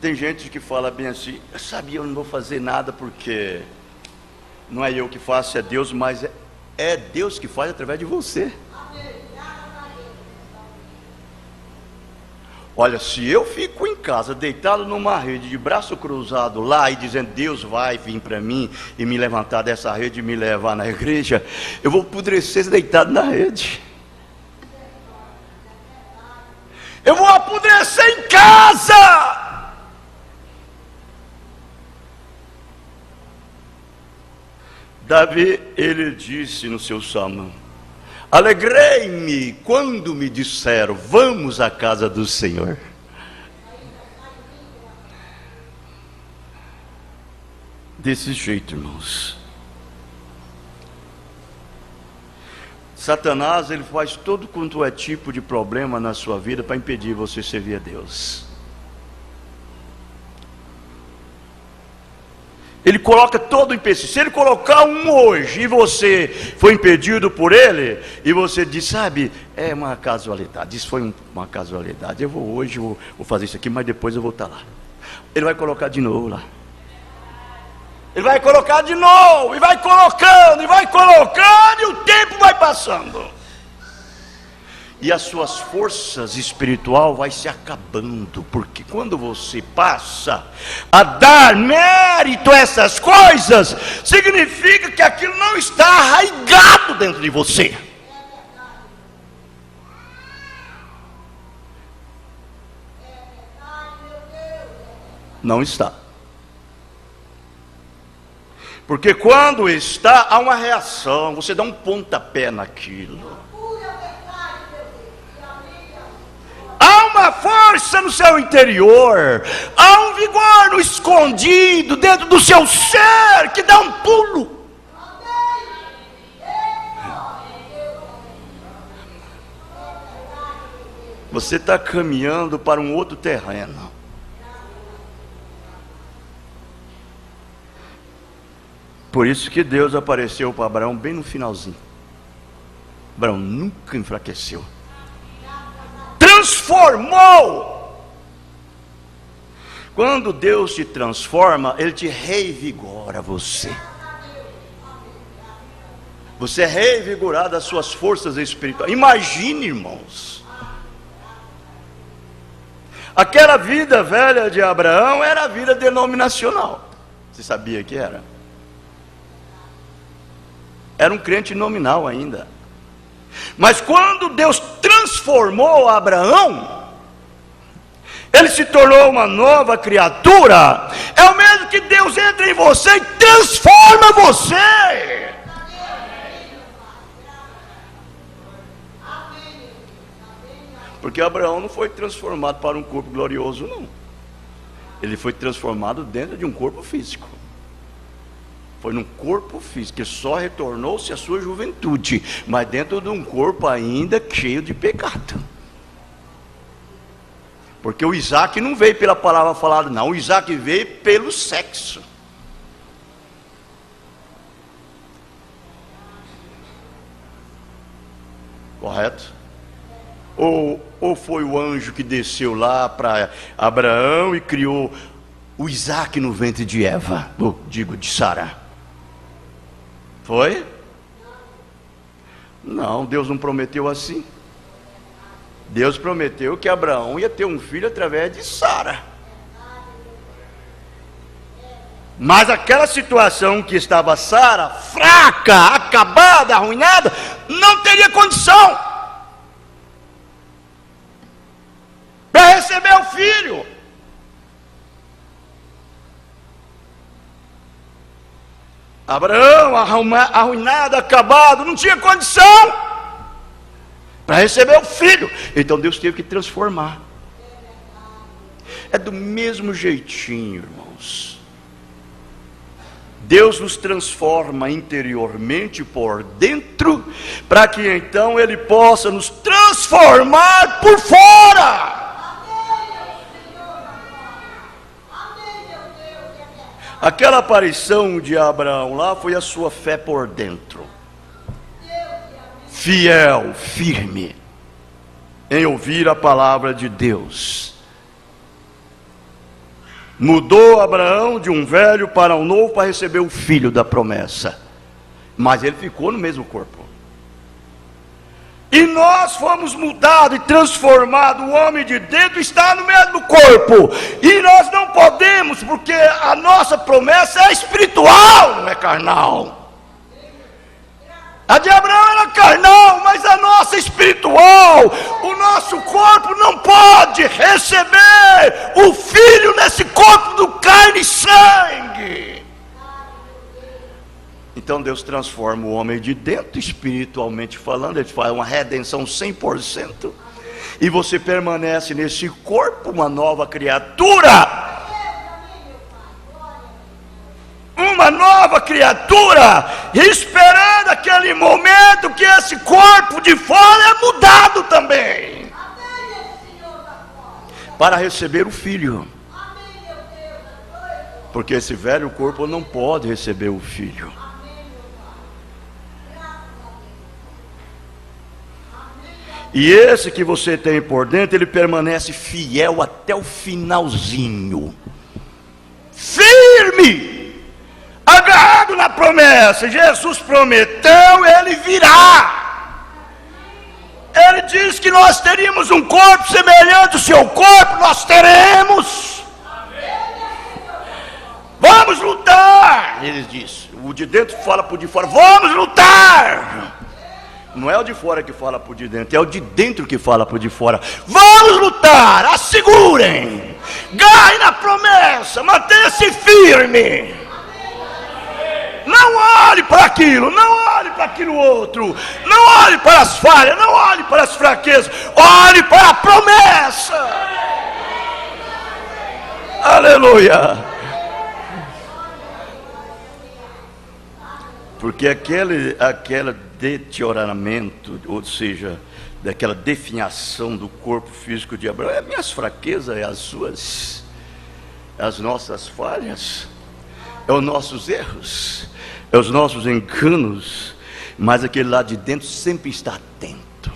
Tem gente que fala bem assim: sabia, eu não vou fazer nada porque não é eu que faço, é Deus, mas é Deus que faz através de você. Olha, se eu fico em casa deitado numa rede de braço cruzado lá e dizendo Deus vai vir para mim e me levantar dessa rede e me levar na igreja, eu vou apodrecer deitado na rede. Eu vou apodrecer em casa. Davi, ele disse no seu salmo: alegrei-me quando me disseram, vamos à casa do Senhor. Desse jeito, irmãos. Satanás, ele faz todo quanto é tipo de problema na sua vida para impedir você servir a Deus. Ele coloca todo o empecilho. Se ele colocar um hoje e você foi impedido por ele, e você diz, sabe, é uma casualidade, isso foi uma casualidade, eu vou hoje, vou fazer isso aqui, mas depois eu vou estar lá. Ele vai colocar de novo lá. Ele vai colocar de novo, e vai colocando, e o tempo vai passando. E as suas forças espirituais vai se acabando, porque quando você passa a dar mérito a essas coisas, significa que aquilo não está arraigado dentro de você. Não está. Porque quando está, há uma reação, você dá um pontapé naquilo. Há uma força no seu interior, há um vigor no escondido dentro do seu ser que dá um pulo. Você está caminhando para um outro terreno. Por isso que Deus apareceu para Abraão bem no finalzinho. Abraão nunca enfraqueceu. Transformou. Quando Deus te transforma, Ele te revigora você. Você é revigorado das suas forças espirituais. Imagine, irmãos. Aquela vida velha de Abraão era a vida denominacional. Você sabia que era? Era um crente nominal ainda. Mas quando Deus transformou Abraão, ele se tornou uma nova criatura. É o mesmo que Deus entra em você e transforma você. Porque Abraão não foi transformado para um corpo glorioso, não. Ele foi transformado dentro de um corpo físico. Foi num corpo físico, que só retornou-se à sua juventude, mas dentro de um corpo ainda cheio de pecado. Porque o Isaac não veio pela palavra falada, não. O Isaac veio pelo sexo. Correto? Ou foi o anjo que desceu lá para Abraão e criou o Isaac no ventre de Eva, ou digo, de Sara? Foi? Não, Deus não prometeu assim. Deus prometeu que Abraão ia ter um filho através de Sara. Mas aquela situação que estava Sara, fraca, acabada, arruinada, não teria condição para receber o filho. Abraão, arruinado, acabado, não tinha condição para receber o filho. Então Deus teve que transformar. É do mesmo jeitinho, irmãos. Deus nos transforma interiormente por dentro, para que então Ele possa nos transformar por fora. Aquela aparição de Abraão lá foi a sua fé por dentro. Fiel, firme, em ouvir a palavra de Deus. Mudou Abraão de um velho para um novo para receber o filho da promessa. Mas ele ficou no mesmo corpo. E nós fomos mudados e transformados. O homem de dentro está no mesmo corpo. E nós não podemos, porque a nossa promessa é espiritual, não é carnal. A de Abraão era carnal, mas a nossa é espiritual. O nosso corpo não pode receber o filho nesse corpo do carne e sangue. Então Deus transforma o homem de dentro, espiritualmente falando. Ele faz uma redenção 100%. E você permanece nesse corpo, uma nova criatura. Uma nova criatura, esperando aquele momento que esse corpo de fora é mudado também, para receber o filho. Porque esse velho corpo não pode receber o filho. E esse que você tem por dentro, ele permanece fiel até o finalzinho, firme, agarrado na promessa. Jesus prometeu, ele virá. Ele diz que nós teríamos um corpo semelhante ao seu corpo, nós teremos. Vamos lutar, ele diz. O de dentro fala para o de fora, vamos lutar. Não é o de fora que fala para o de dentro, é o de dentro que fala para o de fora. Vamos lutar, assegurem, ganhem na promessa, mantenha-se firme. Não olhe para aquilo, não olhe para aquilo outro, não olhe para as falhas, não olhe para as fraquezas, olhe para a promessa. Aleluia. Porque aquele deterioramento, ou seja, daquela definição do corpo físico de Abraão, é as minhas fraquezas, é as nossas falhas, é os nossos erros, é os nossos enganos, mas aquele lá de dentro sempre está atento,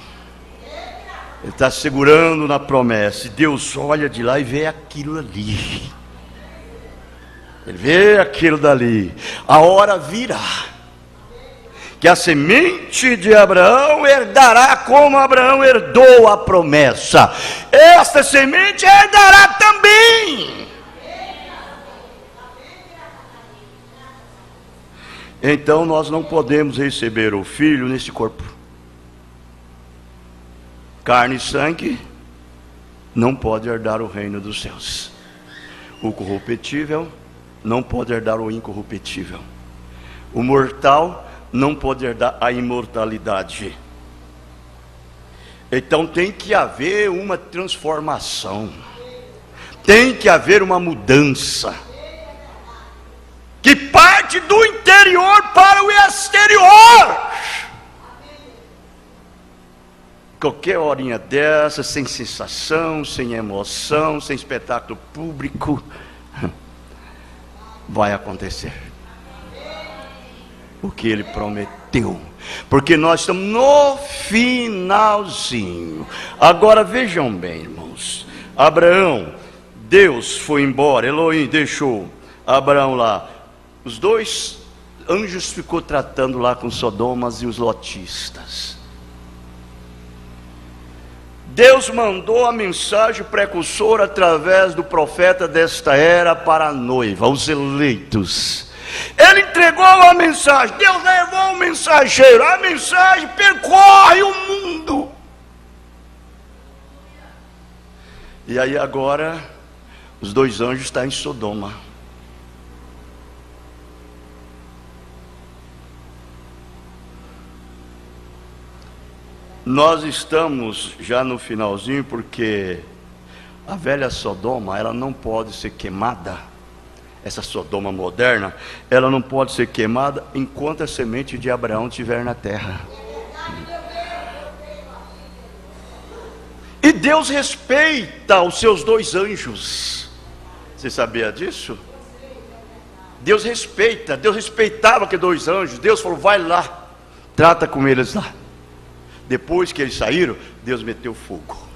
ele está segurando na promessa, e Deus olha de lá e vê aquilo ali, ele vê aquilo dali, a hora virá, que a semente de Abraão herdará como Abraão herdou a promessa, esta semente herdará também. Então nós não podemos receber o filho nesse corpo. Carne e sangue não pode herdar o reino dos céus. O corruptível não pode herdar o incorruptível. O mortal não pode herdar a imortalidade. Então tem que haver uma transformação, tem que haver uma mudança, que parte do interior para o exterior. Qualquer horinha dessa, sem sensação, sem emoção, sem espetáculo público, vai acontecer. o que ele prometeu, porque nós estamos no finalzinho. Agora vejam bem, irmãos, Abraão, Deus foi embora, Elohim deixou Abraão lá, os dois anjos ficou tratando lá com Sodomas e os lotistas. Deus mandou a mensagem precursora através do profeta desta era para a noiva, os eleitos. Ele entregou a mensagem, Deus levou o mensageiro, a mensagem percorre o mundo. E aí agora, os dois anjos estão em Sodoma. Nós estamos já no finalzinho, porque a velha Sodoma, ela não pode ser queimada. Essa Sodoma moderna, ela não pode ser queimada enquanto a semente de Abraão estiver na terra. E Deus respeita os seus dois anjos. Você sabia disso? Deus respeitava aqueles dois anjos. Deus falou, vai lá, trata com eles lá. Depois que eles saíram, Deus meteu fogo.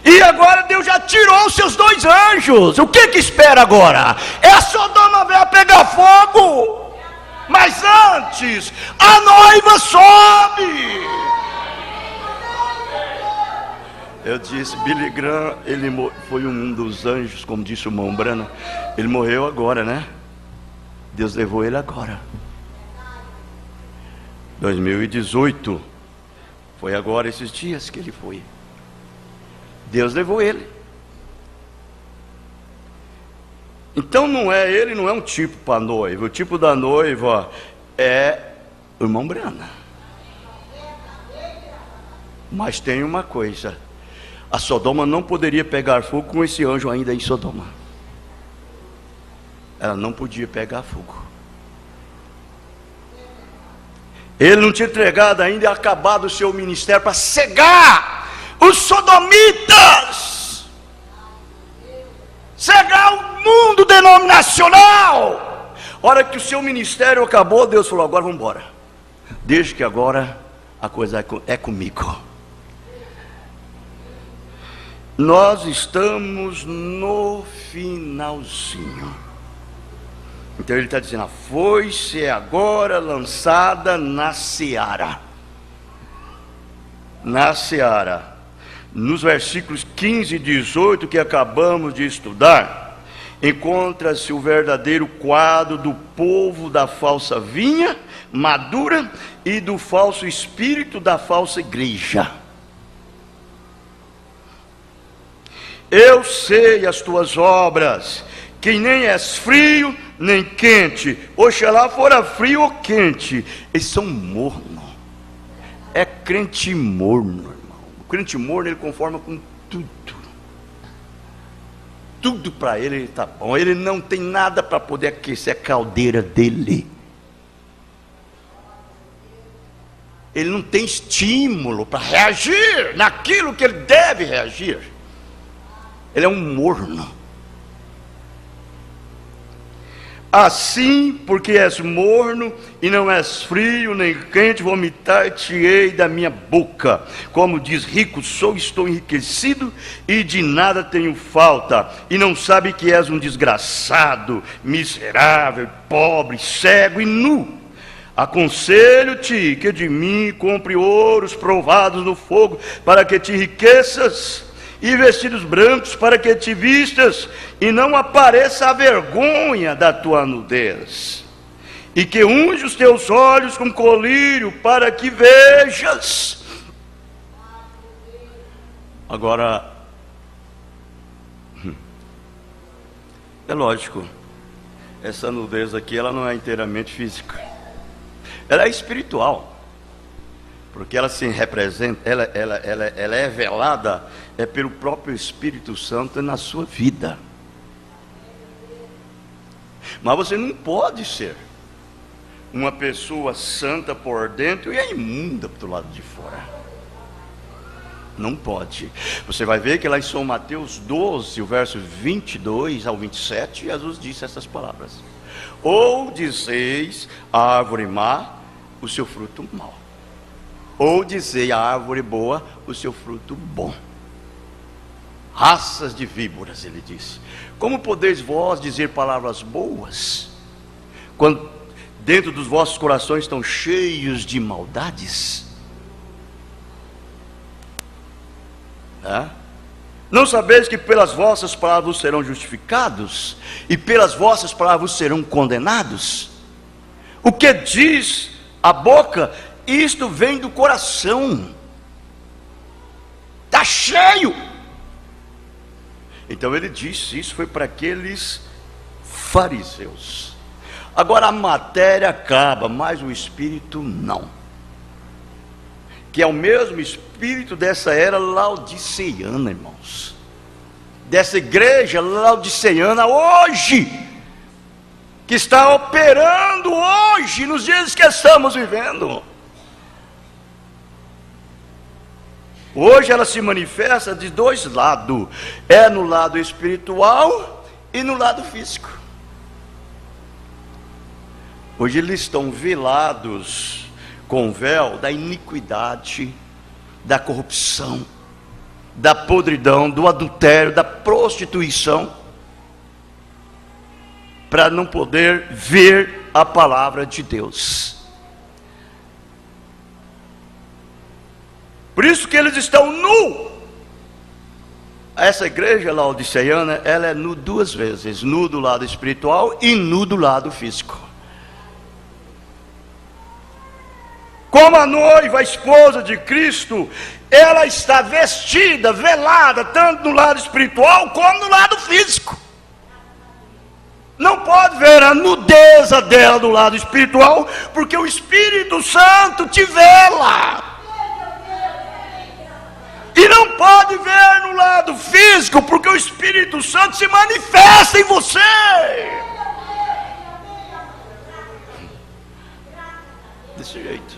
E agora Deus já tirou os seus dois anjos. O que espera agora? É a Sodoma vai pegar fogo. Mas antes, a noiva sobe. Eu disse, Billy Graham, ele foi um dos anjos, como disse o irmão Brana. Ele morreu agora, né? Deus levou ele agora. 2018. Foi agora esses dias que ele foi. Deus levou ele. Então ele não é um tipo para a noiva. O tipo da noiva é o irmão Brana. Mas tem uma coisa: a Sodoma não poderia pegar fogo com esse anjo ainda em Sodoma. Ela não podia pegar fogo. Ele não tinha entregado ainda e acabado o seu ministério para cegar os sodomitas, cegar o mundo denominacional. Hora que o seu ministério acabou, Deus falou, agora vamos embora. Desde que agora a coisa é comigo. Nós estamos no finalzinho. Então ele está dizendo, a foice é agora lançada na seara. Na seara. Nos versículos 15 e 18 que acabamos de estudar, encontra-se o verdadeiro quadro do povo da falsa vinha madura e do falso espírito da falsa igreja. Eu sei as tuas obras, que nem és frio nem quente. Oxalá fora frio ou quente. Eles são morno. É crente morno, irmão. O crente morno, ele conforma com tudo. Tudo para ele está bom. Ele não tem nada para poder aquecer a caldeira dele. Ele não tem estímulo para reagir naquilo que ele deve reagir. Ele é um morno. Assim, porque és morno e não és frio nem quente, vomitar-te-ei da minha boca. Como diz rico sou, estou enriquecido e de nada tenho falta. E não sabe que és um desgraçado, miserável, pobre, cego e nu. Aconselho-te que de mim compre ouros provados no fogo, para que te enriqueças, e vestidos brancos para que te vistas, e não apareça a vergonha da tua nudez, e que unge os teus olhos com colírio, para que vejas. Agora, é lógico, essa nudez aqui, ela não é inteiramente física, ela é espiritual, porque ela se representa, ela é velada pelo próprio Espírito Santo na sua vida. Mas você não pode ser uma pessoa santa por dentro e é imunda do lado de fora. Não pode. Você vai ver que lá em São Mateus 12, o verso 22 ao 27, Jesus disse essas palavras: ou dizeis a árvore má, o seu fruto mau, ou dizei a árvore boa, o seu fruto bom. Raças de víboras, ele disse, como podeis vós dizer palavras boas, quando dentro dos vossos corações estão cheios de maldades? Não sabeis que pelas vossas palavras serão justificados, e pelas vossas palavras serão condenados? O que diz a boca, isto vem do coração. Está cheio. Então ele disse, isso foi para aqueles fariseus. Agora a matéria acaba, mas o espírito não, que é o mesmo espírito dessa era laodiceana, irmãos, dessa igreja laodiceana hoje, que está operando hoje, nos dias que estamos vivendo. Hoje ela se manifesta de dois lados, é no lado espiritual e no lado físico. Hoje eles estão velados com o véu da iniquidade, da corrupção, da podridão, do adultério, da prostituição, para não poder ver a palavra de Deus. Por isso que eles estão nu. Essa igreja laodiceana, ela é nu duas vezes, nu do lado espiritual e nu do lado físico. Como a noiva, a esposa de Cristo, ela está vestida, velada, tanto no lado espiritual como no lado físico. Não pode ver a nudez dela do lado espiritual, porque o Espírito Santo te vela. E não pode ver no lado físico, porque o Espírito Santo se manifesta em você. Desse jeito.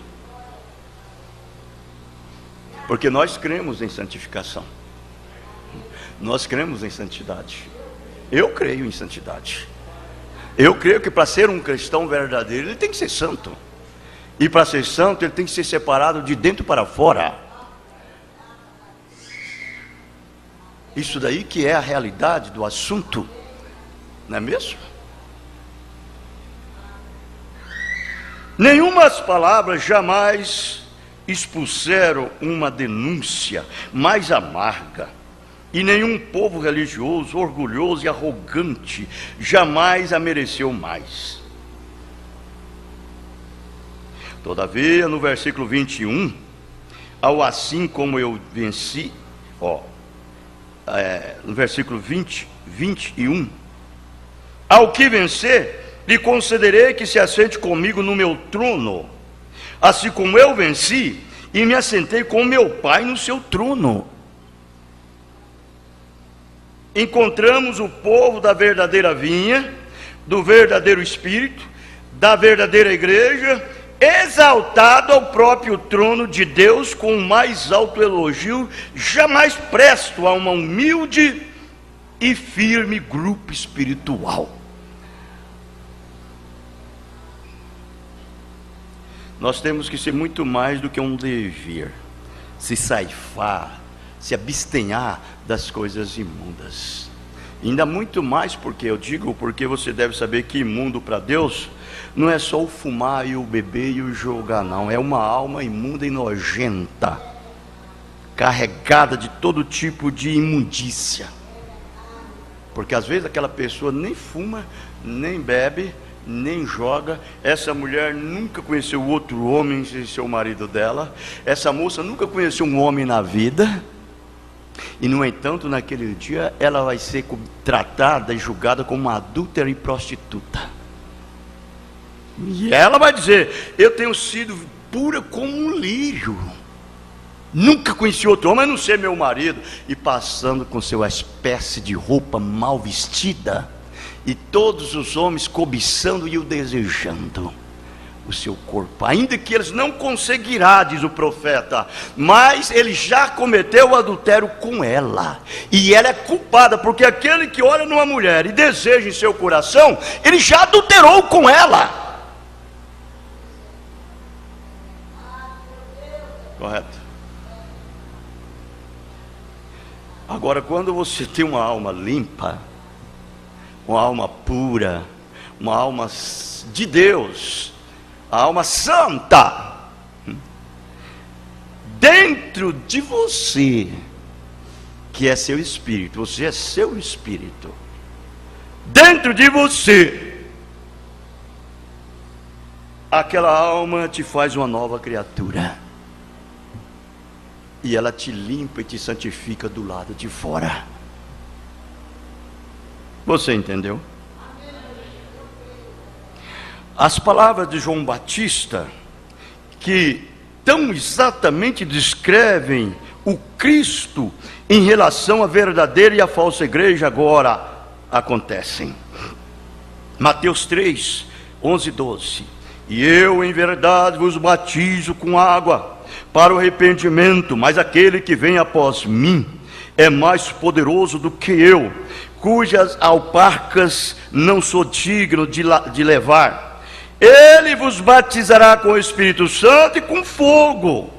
Porque nós cremos em santificação. Nós cremos em santidade. Eu creio em santidade. Eu creio que para ser um cristão verdadeiro, ele tem que ser santo. E para ser santo, ele tem que ser separado de dentro para fora. Isso daí que é a realidade do assunto, não é mesmo? Nenhumas palavras jamais expuseram uma denúncia mais amarga, e nenhum povo religioso, orgulhoso e arrogante jamais a mereceu mais. Todavia, no versículo 21, ao assim como eu venci, no versículo 21, ao que vencer, lhe concederei que se assente comigo no meu trono, assim como eu venci e me assentei com meu Pai no seu trono. Encontramos o povo da verdadeira vinha, do verdadeiro Espírito, da verdadeira igreja, exaltado ao próprio trono de Deus, com o mais alto elogio, jamais presto a uma humilde e firme grupo espiritual. Nós temos que ser muito mais do que um dever, se saifar, se abstenhar das coisas imundas. Ainda muito mais porque você deve saber que imundo para Deus não é só o fumar e o beber e o jogar, não. É uma alma imunda e nojenta, carregada de todo tipo de imundícia. Porque às vezes aquela pessoa nem fuma, nem bebe, nem joga. Essa mulher nunca conheceu outro homem sem ser o marido dela. Essa moça nunca conheceu um homem na vida. E no entanto, naquele dia, ela vai ser tratada e julgada como uma adúltera e prostituta. E ela vai dizer: eu tenho sido pura como um lírio, nunca conheci outro homem a não ser meu marido. E passando com sua espécie de roupa mal vestida, e todos os homens cobiçando e o desejando. o seu corpo, ainda que eles não conseguirá, diz o profeta, mas ele já cometeu o adultério com ela, e ela é culpada, porque aquele que olha numa mulher e deseja em seu coração, ele já adulterou com ela. Correto? Agora, quando você tem uma alma limpa, uma alma pura, uma alma de Deus, a alma santa, dentro de você, que é seu espírito, você é seu espírito, dentro de você, aquela alma te faz uma nova criatura, e ela te limpa e te santifica do lado de fora. Você entendeu? As palavras de João Batista, que tão exatamente descrevem o Cristo em relação à verdadeira e à falsa igreja, agora acontecem. Mateus 3, 11 e 12. E eu em verdade vos batizo com água para o arrependimento, mas aquele que vem após mim é mais poderoso do que eu, cujas alparcas não sou digno de levar. Ele vos batizará com o Espírito Santo e com fogo,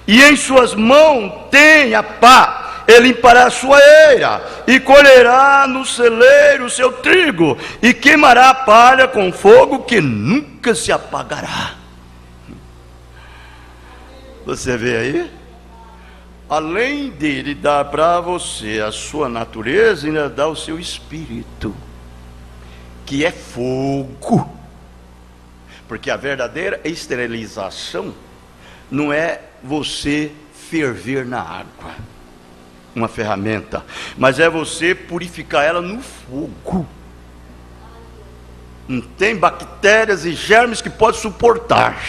e em suas mãos tem a pá, ele limpará a sua eira, e colherá no celeiro o seu trigo, e queimará a palha com fogo que nunca se apagará. Você vê aí? Além dele dar para você a sua natureza, ainda dá o seu espírito, que é fogo. Porque a verdadeira esterilização não é você ferver na água, uma ferramenta, mas é você purificar ela no fogo. Não tem bactérias e germes que pode suportar.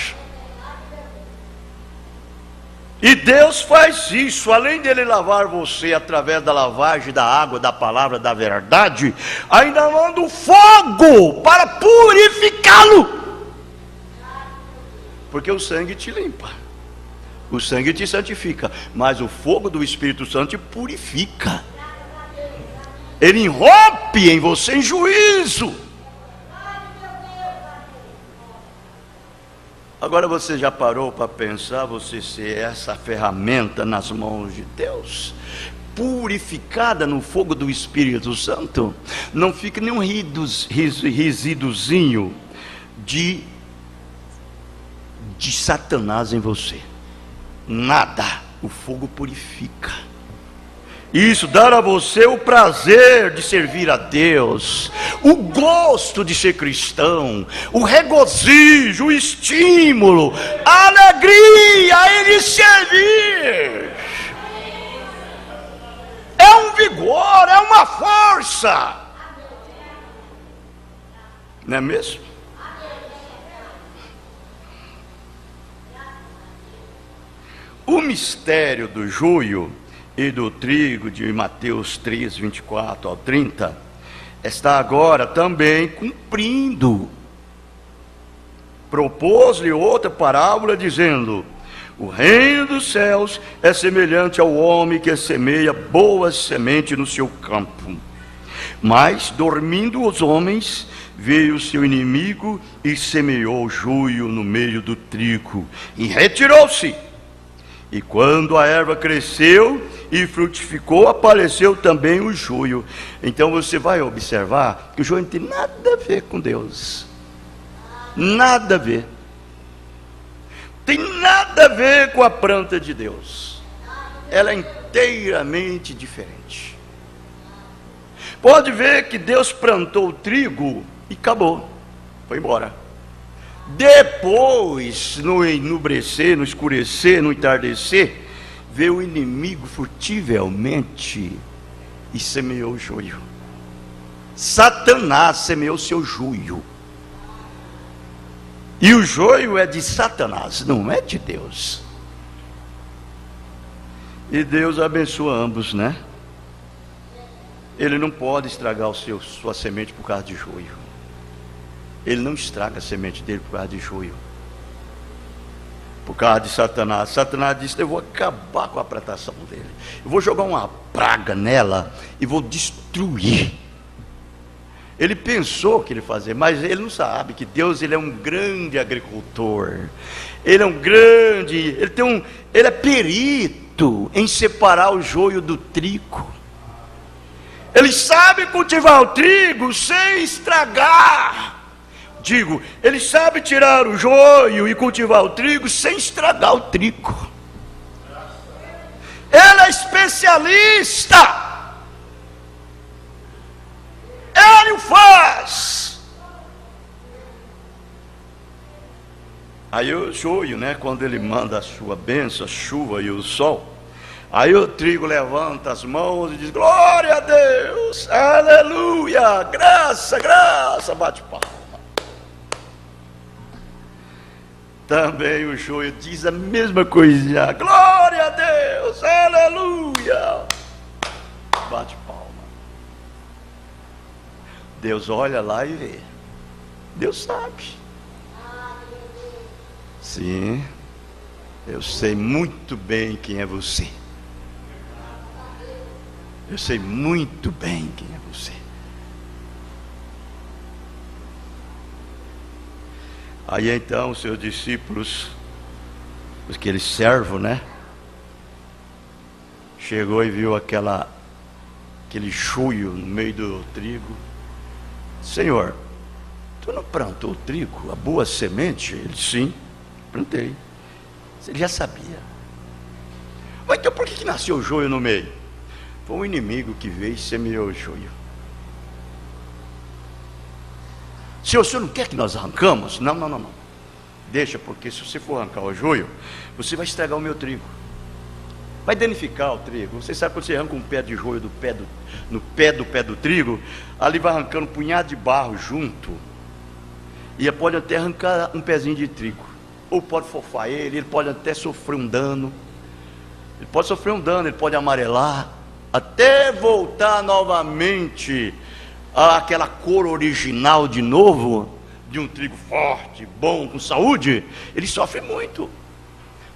E Deus faz isso, além dele lavar você através da lavagem da água, da palavra, da verdade, ainda manda o fogo para purificá-lo. Porque o sangue te limpa, o sangue te santifica, mas o fogo do Espírito Santo te purifica. Ele irrompe em você em juízo. Agora você já parou para pensar você ser essa ferramenta nas mãos de Deus, purificada no fogo do Espírito Santo? Não fica nenhum resíduozinho de Satanás em você, nada. O fogo purifica. Isso dá a você o prazer de servir a Deus, o gosto de ser cristão, o regozijo, o estímulo, a alegria em lhe servir. É um vigor, é uma força, não é mesmo? O mistério do joio e do trigo de Mateus 3, 24 ao 30, está agora também cumprindo. Propôs-lhe outra parábola, dizendo: o reino dos céus é semelhante ao homem que semeia boa semente no seu campo. Mas, dormindo os homens, veio o seu inimigo e semeou joio no meio do trigo, e retirou-se. E quando a erva cresceu e frutificou, apareceu também o joio. Então você vai observar que o joio não tem nada a ver com Deus. Nada a ver. Tem nada a ver com a planta de Deus. Ela é inteiramente diferente. Pode ver que Deus plantou o trigo e acabou, foi embora. Depois, no enubrecer, no escurecer, no entardecer, veio o inimigo furtivamente e semeou o joio. Satanás semeou seu joio. E o joio é de Satanás, não é de Deus. E Deus abençoa ambos, né? Ele não pode estragar sua semente por causa de joio. ele não estraga a semente dele por causa de joio, por causa de Satanás. Satanás disse: eu vou acabar com a plantação dele, eu vou jogar uma praga nela e vou destruir. Ele pensou que ele fazia, mas ele não sabe que Deus, ele é um grande agricultor. Ele é um grande, ele é perito em separar o joio do trigo. Ele sabe cultivar o trigo sem estragar. Digo, ele sabe tirar o joio e cultivar o trigo sem estragar o trigo. Ele é especialista. Ele o faz. Aí o joio, né, quando ele manda a sua bênção, a chuva e o sol, aí o trigo levanta as mãos e diz: glória a Deus, aleluia, graça, graça, bate palma. Também o joio diz a mesma coisinha: glória a Deus, aleluia, bate palma. Deus olha lá e vê. Deus sabe. Sim, eu sei muito bem quem é você. Eu sei muito bem quem é você. Aí então os seus discípulos, aquele servo, né, chegou e viu aquele joio no meio do trigo. Senhor, tu não plantou o trigo, a boa semente? Ele: sim, plantei. Ele já sabia. Mas então por que nasceu o joio no meio? Foi um inimigo que veio e semeou o joio. Senhor, o senhor não quer que nós arrancamos? Não. Deixa, porque se você for arrancar o joio, você vai estragar o meu trigo. Vai danificar o trigo. Você sabe quando você arranca um pé de joio no pé do trigo, ali vai arrancando um punhado de barro junto, e pode até arrancar um pezinho de trigo, ou pode fofar ele pode até sofrer um dano. Ele pode sofrer um dano, ele pode amarelar, até voltar novamente àquela cor original de novo, de um trigo forte, bom, com saúde. Ele sofre muito.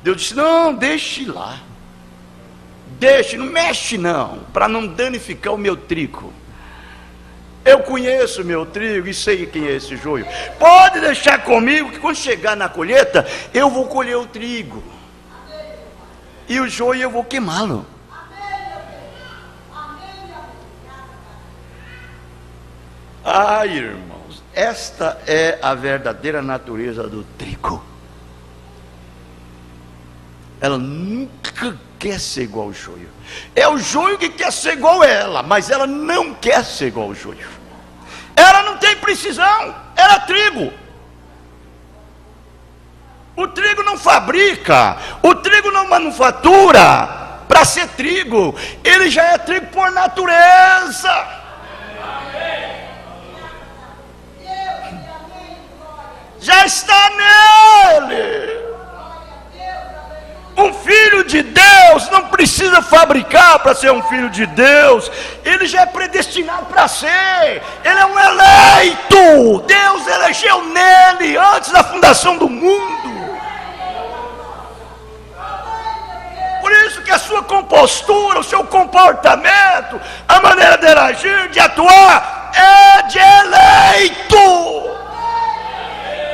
Deus disse: não, deixe lá. Deixe, não mexe não, para não danificar o meu trigo. Eu conheço o meu trigo e sei quem é esse joio. Pode deixar comigo que quando chegar na colheita, eu vou colher o trigo. E o joio eu vou queimá-lo. Ah, irmãos, esta é a verdadeira natureza do trigo. Ela nunca quer ser igual ao joio. É o joio que quer ser igual a ela, mas ela não quer ser igual ao joio. Ela não tem precisão, ela é trigo. O trigo não fabrica, o trigo não manufatura para ser trigo. Ele já é trigo por natureza. Já está nele. Um filho de Deus não precisa fabricar para ser um filho de Deus. Ele já é predestinado para ser. Ele é um eleito. Deus elegeu nele antes da fundação do mundo. Por isso que a sua compostura, o seu comportamento, a maneira de agir, de atuar, é de eleito.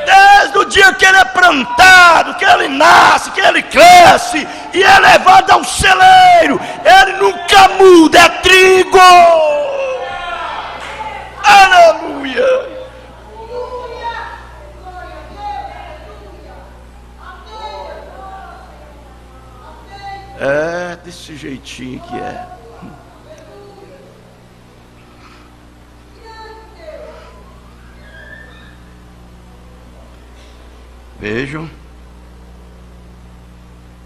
Desde o dia que ele é plantado, que ele nasce, que ele cresce e é levado ao celeiro, ele nunca muda, é trigo. Aleluia. É desse jeitinho que é. Vejam.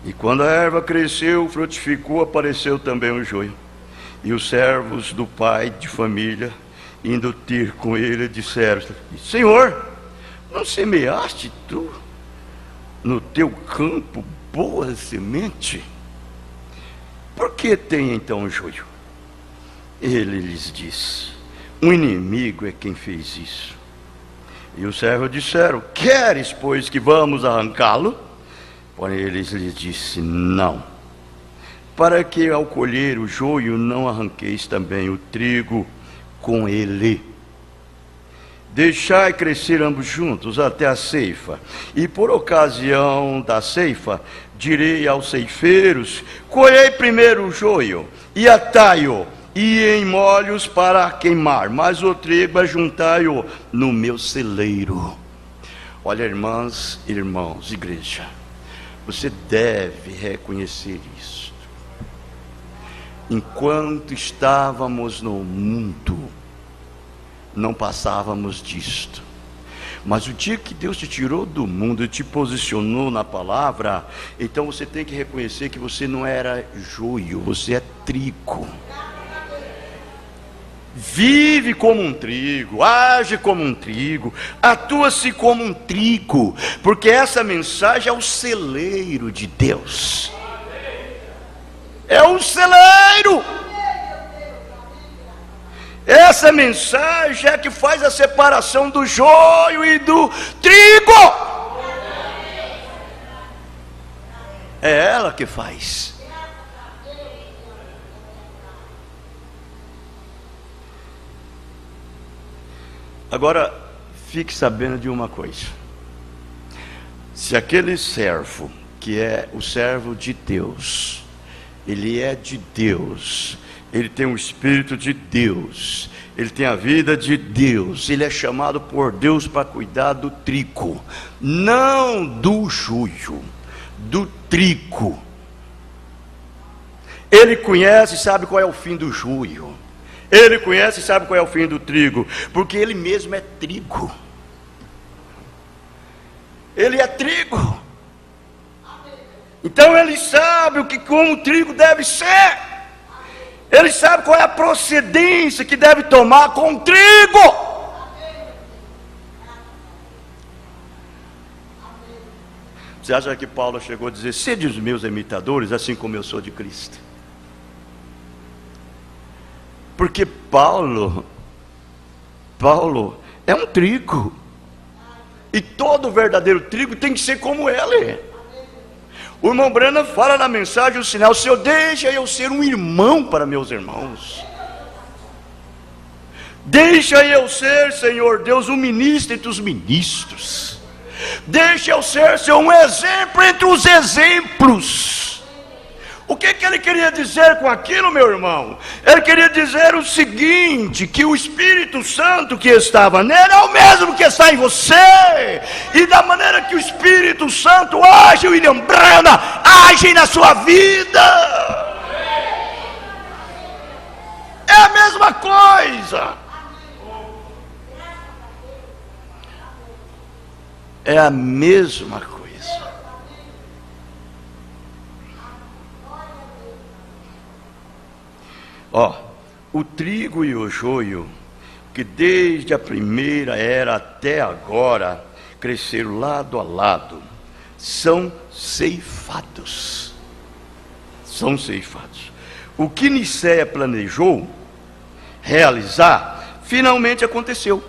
E quando a erva cresceu, frutificou, apareceu também o joio. E os servos do pai de família, indo ter com ele, disseram: Senhor, não semeaste tu no teu campo boa semente? Por que tem então o joio? Ele lhes disse: um inimigo é quem fez isso. E os servos disseram: queres, pois, que vamos arrancá-lo? Porém ele lhes disse: não, para que ao colher o joio não arranqueis também o trigo com ele. Deixai crescer ambos juntos até a ceifa, e por ocasião da ceifa direi aos ceifeiros: colhei primeiro o joio e atai-o, e em molhos para queimar, mas o trigo ajuntai-o no meu celeiro. Olha, irmãs, irmãos, igreja, você deve reconhecer isso. Enquanto estávamos no mundo, não passávamos disto. Mas o dia que Deus te tirou do mundo e te posicionou na palavra, então você tem que reconhecer que você não era joio, você é trigo. Vive como um trigo, age como um trigo, atua-se como um trigo, porque essa mensagem é o celeiro de Deus. É um celeiro. Essa mensagem é que faz a separação do joio e do trigo. É ela que faz. Agora, fique sabendo de uma coisa. Se aquele servo, que é o servo de Deus, ele é de Deus, ele tem o Espírito de Deus, ele tem a vida de Deus, ele é chamado por Deus para cuidar do trigo, não do joio, do trigo. Ele conhece e sabe qual é o fim do joio. Ele conhece e sabe qual é o fim do trigo, porque ele mesmo é trigo. Ele é trigo. Então ele sabe como o trigo deve ser. Ele sabe qual é a procedência que deve tomar com o trigo. Você acha que Paulo chegou a dizer: sede os meus imitadores, assim como eu sou de Cristo? Porque Paulo é um trigo, e todo verdadeiro trigo tem que ser como ele. O irmão Brana fala na mensagem o sinal: Senhor, deixa eu ser um irmão para meus irmãos. Deixa eu ser, Senhor Deus, um ministro entre os ministros. Deixa eu ser, Senhor, um exemplo entre os exemplos. O que ele queria dizer com aquilo, meu irmão? Ele queria dizer o seguinte: que o Espírito Santo que estava nele é o mesmo que está em você. E da maneira que o Espírito Santo age, o William Brana age na sua vida. É a mesma coisa. É a mesma coisa. O trigo e o joio, que desde a primeira era até agora cresceram lado a lado, são ceifados. São ceifados. O que Nicéia planejou realizar, finalmente aconteceu.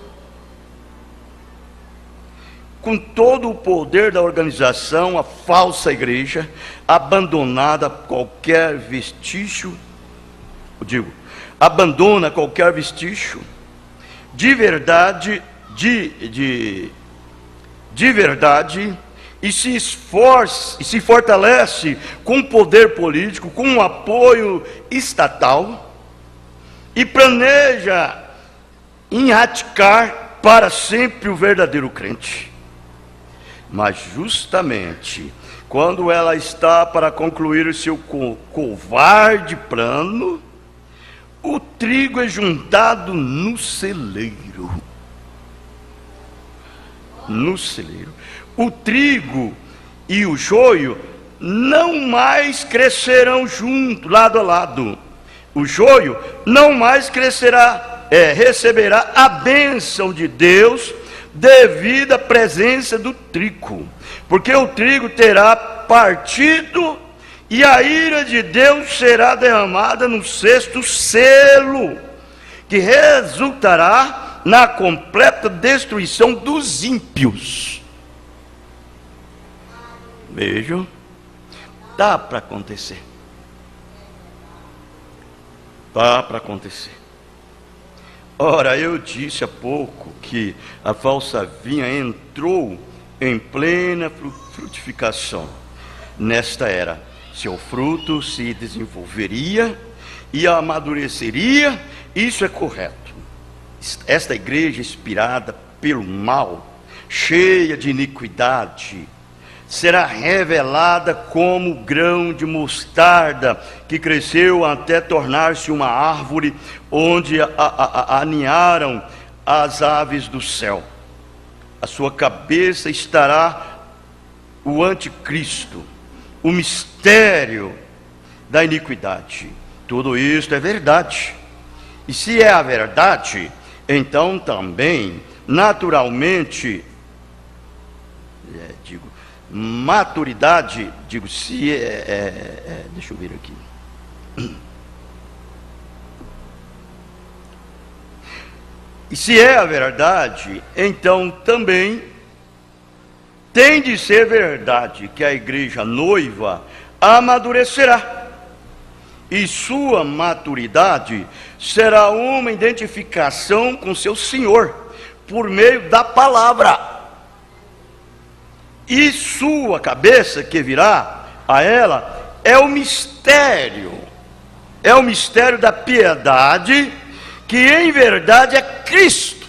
Com todo o poder da organização, a falsa igreja, abandonada qualquer vestígio, abandona qualquer vestígio de verdade, de verdade, e se esforça e se fortalece com poder político, com um apoio estatal, e planeja erradicar para sempre o verdadeiro crente. Mas justamente quando ela está para concluir o seu covarde plano, o trigo é juntado no celeiro. No celeiro. O trigo e o joio não mais crescerão junto, lado a lado. O joio não mais receberá a bênção de Deus devido à presença do trigo, porque o trigo terá partido e a ira de Deus será derramada no sexto selo, que resultará terminar na completa destruição dos ímpios. Vejam, dá para acontecer. Dá para acontecer. Ora, eu disse há pouco que a falsa vinha entrou em plena frutificação nesta era. Seu fruto se desenvolveria e amadureceria, isso é correto. Esta igreja inspirada pelo mal, cheia de iniquidade, será revelada como grão de mostarda que cresceu até tornar-se uma árvore onde aninharam as aves do céu. A sua cabeça estará o anticristo, o mistério da iniquidade. Tudo isso é verdade. E se é a verdade, então também, naturalmente, maturidade, se deixa eu ver aqui. E se é a verdade, então também tem de ser verdade que a igreja noiva amadurecerá. E sua maturidade será uma identificação com seu Senhor, por meio da palavra. E sua cabeça que virá a ela é o mistério da piedade, que em verdade é Cristo.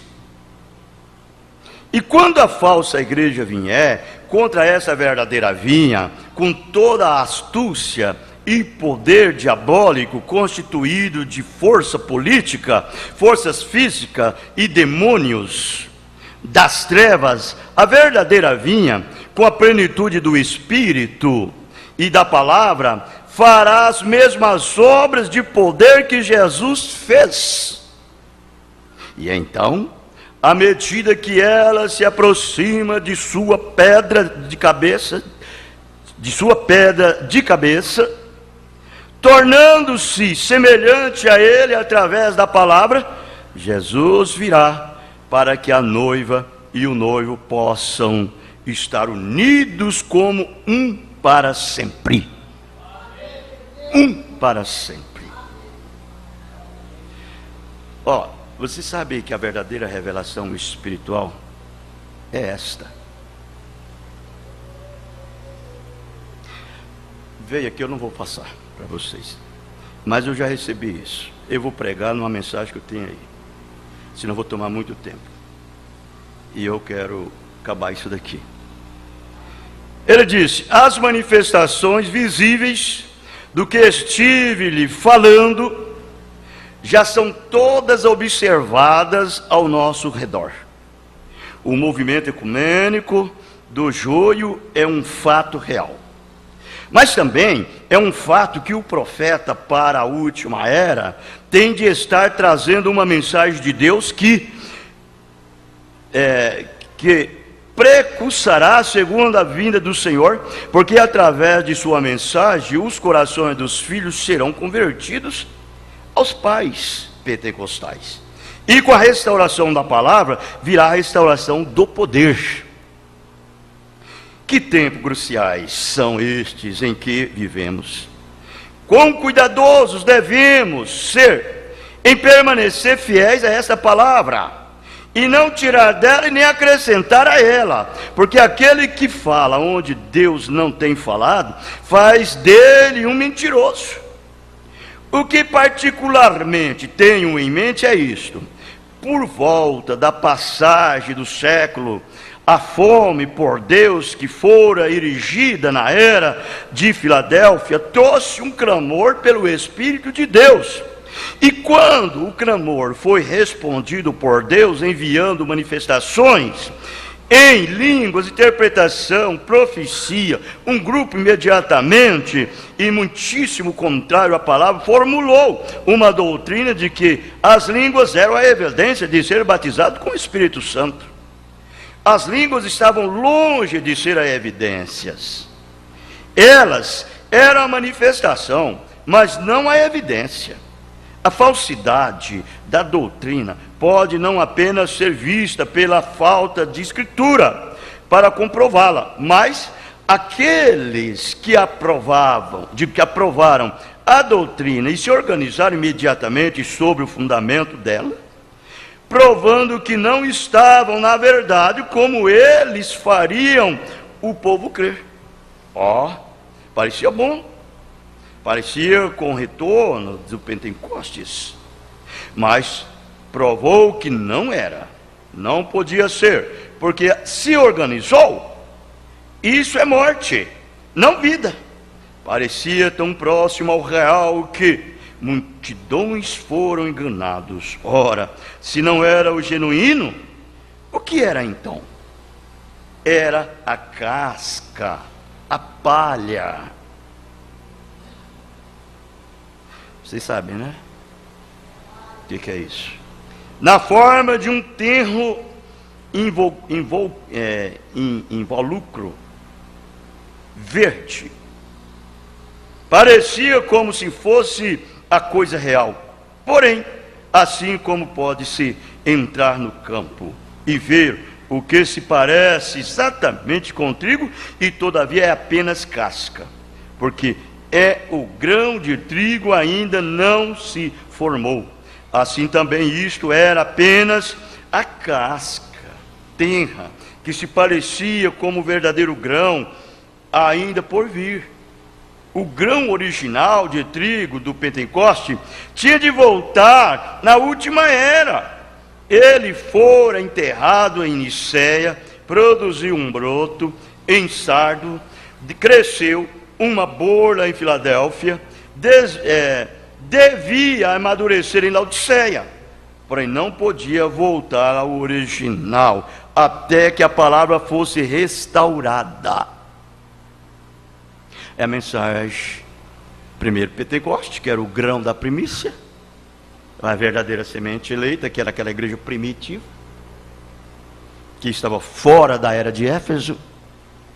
E quando a falsa igreja vier contra essa verdadeira vinha, com toda a astúcia e poder diabólico constituído de força política, forças físicas e demônios das trevas, a verdadeira vinha, com a plenitude do Espírito e da palavra, fará as mesmas obras de poder que Jesus fez. E então, à medida que ela se aproxima de sua pedra de cabeça, tornando-se semelhante a ele através da palavra, Jesus virá para que a noiva e o noivo possam estar unidos como um para sempre. Um para sempre. Você sabe que a verdadeira revelação espiritual é esta. Veja aqui, eu não vou passar para vocês, mas eu já recebi isso. Eu vou pregar numa mensagem que eu tenho aí, senão vou tomar muito tempo, e eu quero acabar isso daqui. Ele disse: as manifestações visíveis do que estive lhe falando já são todas observadas ao nosso redor. O movimento ecumênico do joio é um fato real, mas também é um fato que o profeta para a última era tem de estar trazendo uma mensagem de Deus que precursará a segunda vinda do Senhor, porque através de sua mensagem os corações dos filhos serão convertidos aos pais pentecostais. E com a restauração da palavra virá a restauração do poder. Que tempos cruciais são estes em que vivemos? Quão cuidadosos devemos ser em permanecer fiéis a essa palavra, e não tirar dela e nem acrescentar a ela, porque aquele que fala onde Deus não tem falado, faz dele um mentiroso. O que particularmente tenho em mente é isto: por volta da passagem do século, a fome por Deus que fora erigida na era de Filadélfia trouxe um clamor pelo Espírito de Deus. E quando o clamor foi respondido por Deus, enviando manifestações em línguas, interpretação, profecia, um grupo imediatamente, e muitíssimo contrário à palavra, formulou uma doutrina de que as línguas eram a evidência de ser batizado com o Espírito Santo. As línguas estavam longe de ser a evidências. Elas eram a manifestação, mas não a evidência. A falsidade da doutrina pode não apenas ser vista pela falta de escritura para comprová-la, mas aqueles que aprovaram a doutrina e se organizaram imediatamente sobre o fundamento dela, provando que não estavam na verdade, como eles fariam o povo crer. Parecia bom, parecia com o retorno do Pentecostes, mas provou que não era, não podia ser, porque se organizou. Isso é morte, não vida. Parecia tão próximo ao real que multidões foram enganados. Ora, se não era o genuíno, o que era então? Era a casca, a palha. Vocês sabem, né? O que é isso? Na forma de um tenro involucro verde. Parecia como se fosse a coisa real. Porém, assim como pode-se entrar no campo e ver o que se parece exatamente com trigo, e todavia é apenas casca, porque o grão de trigo ainda não se formou. Assim também isto era apenas a casca tenra, que se parecia como o verdadeiro grão ainda por vir. O grão original de trigo do Pentecoste tinha de voltar na última era. Ele fora enterrado em Niceia, produziu um broto em Sardo, cresceu uma borla em Filadélfia, devia amadurecer em Laodiceia, porém não podia voltar ao original, até que a palavra fosse restaurada. É a mensagem, primeiro Pentecoste, que era o grão da primícia, a verdadeira semente eleita, que era aquela igreja primitiva, que estava fora da era de Éfeso,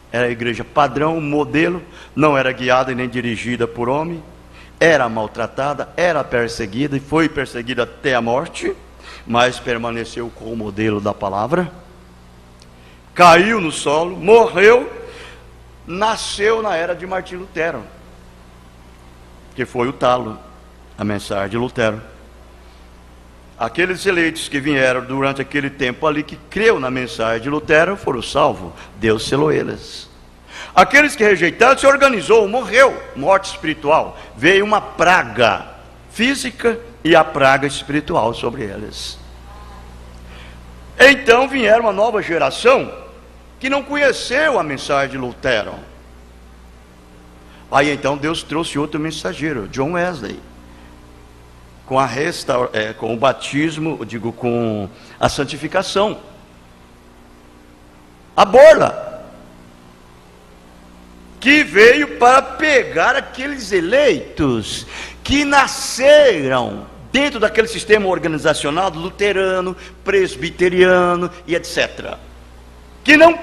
era a igreja padrão, modelo, não era guiada e nem dirigida por homem, era maltratada, era perseguida e foi perseguida até a morte, mas permaneceu com o modelo da palavra, caiu no solo, morreu, nasceu na era de Martim Lutero, que foi o talo, a mensagem de Lutero. Aqueles eleitos que vieram durante aquele tempo ali, que creu na mensagem de Lutero, foram salvos. Deus selou eles. Aqueles que rejeitaram, se organizou, morreu, morte espiritual. Veio uma praga física e a praga espiritual sobre eles. Então vieram uma nova geração que não conheceu a mensagem de Lutero. Aí então Deus trouxe outro mensageiro, John Wesley, com o batismo, com a santificação, a borla, que veio para pegar aqueles eleitos que nasceram dentro daquele sistema organizacional luterano, presbiteriano e etc., que não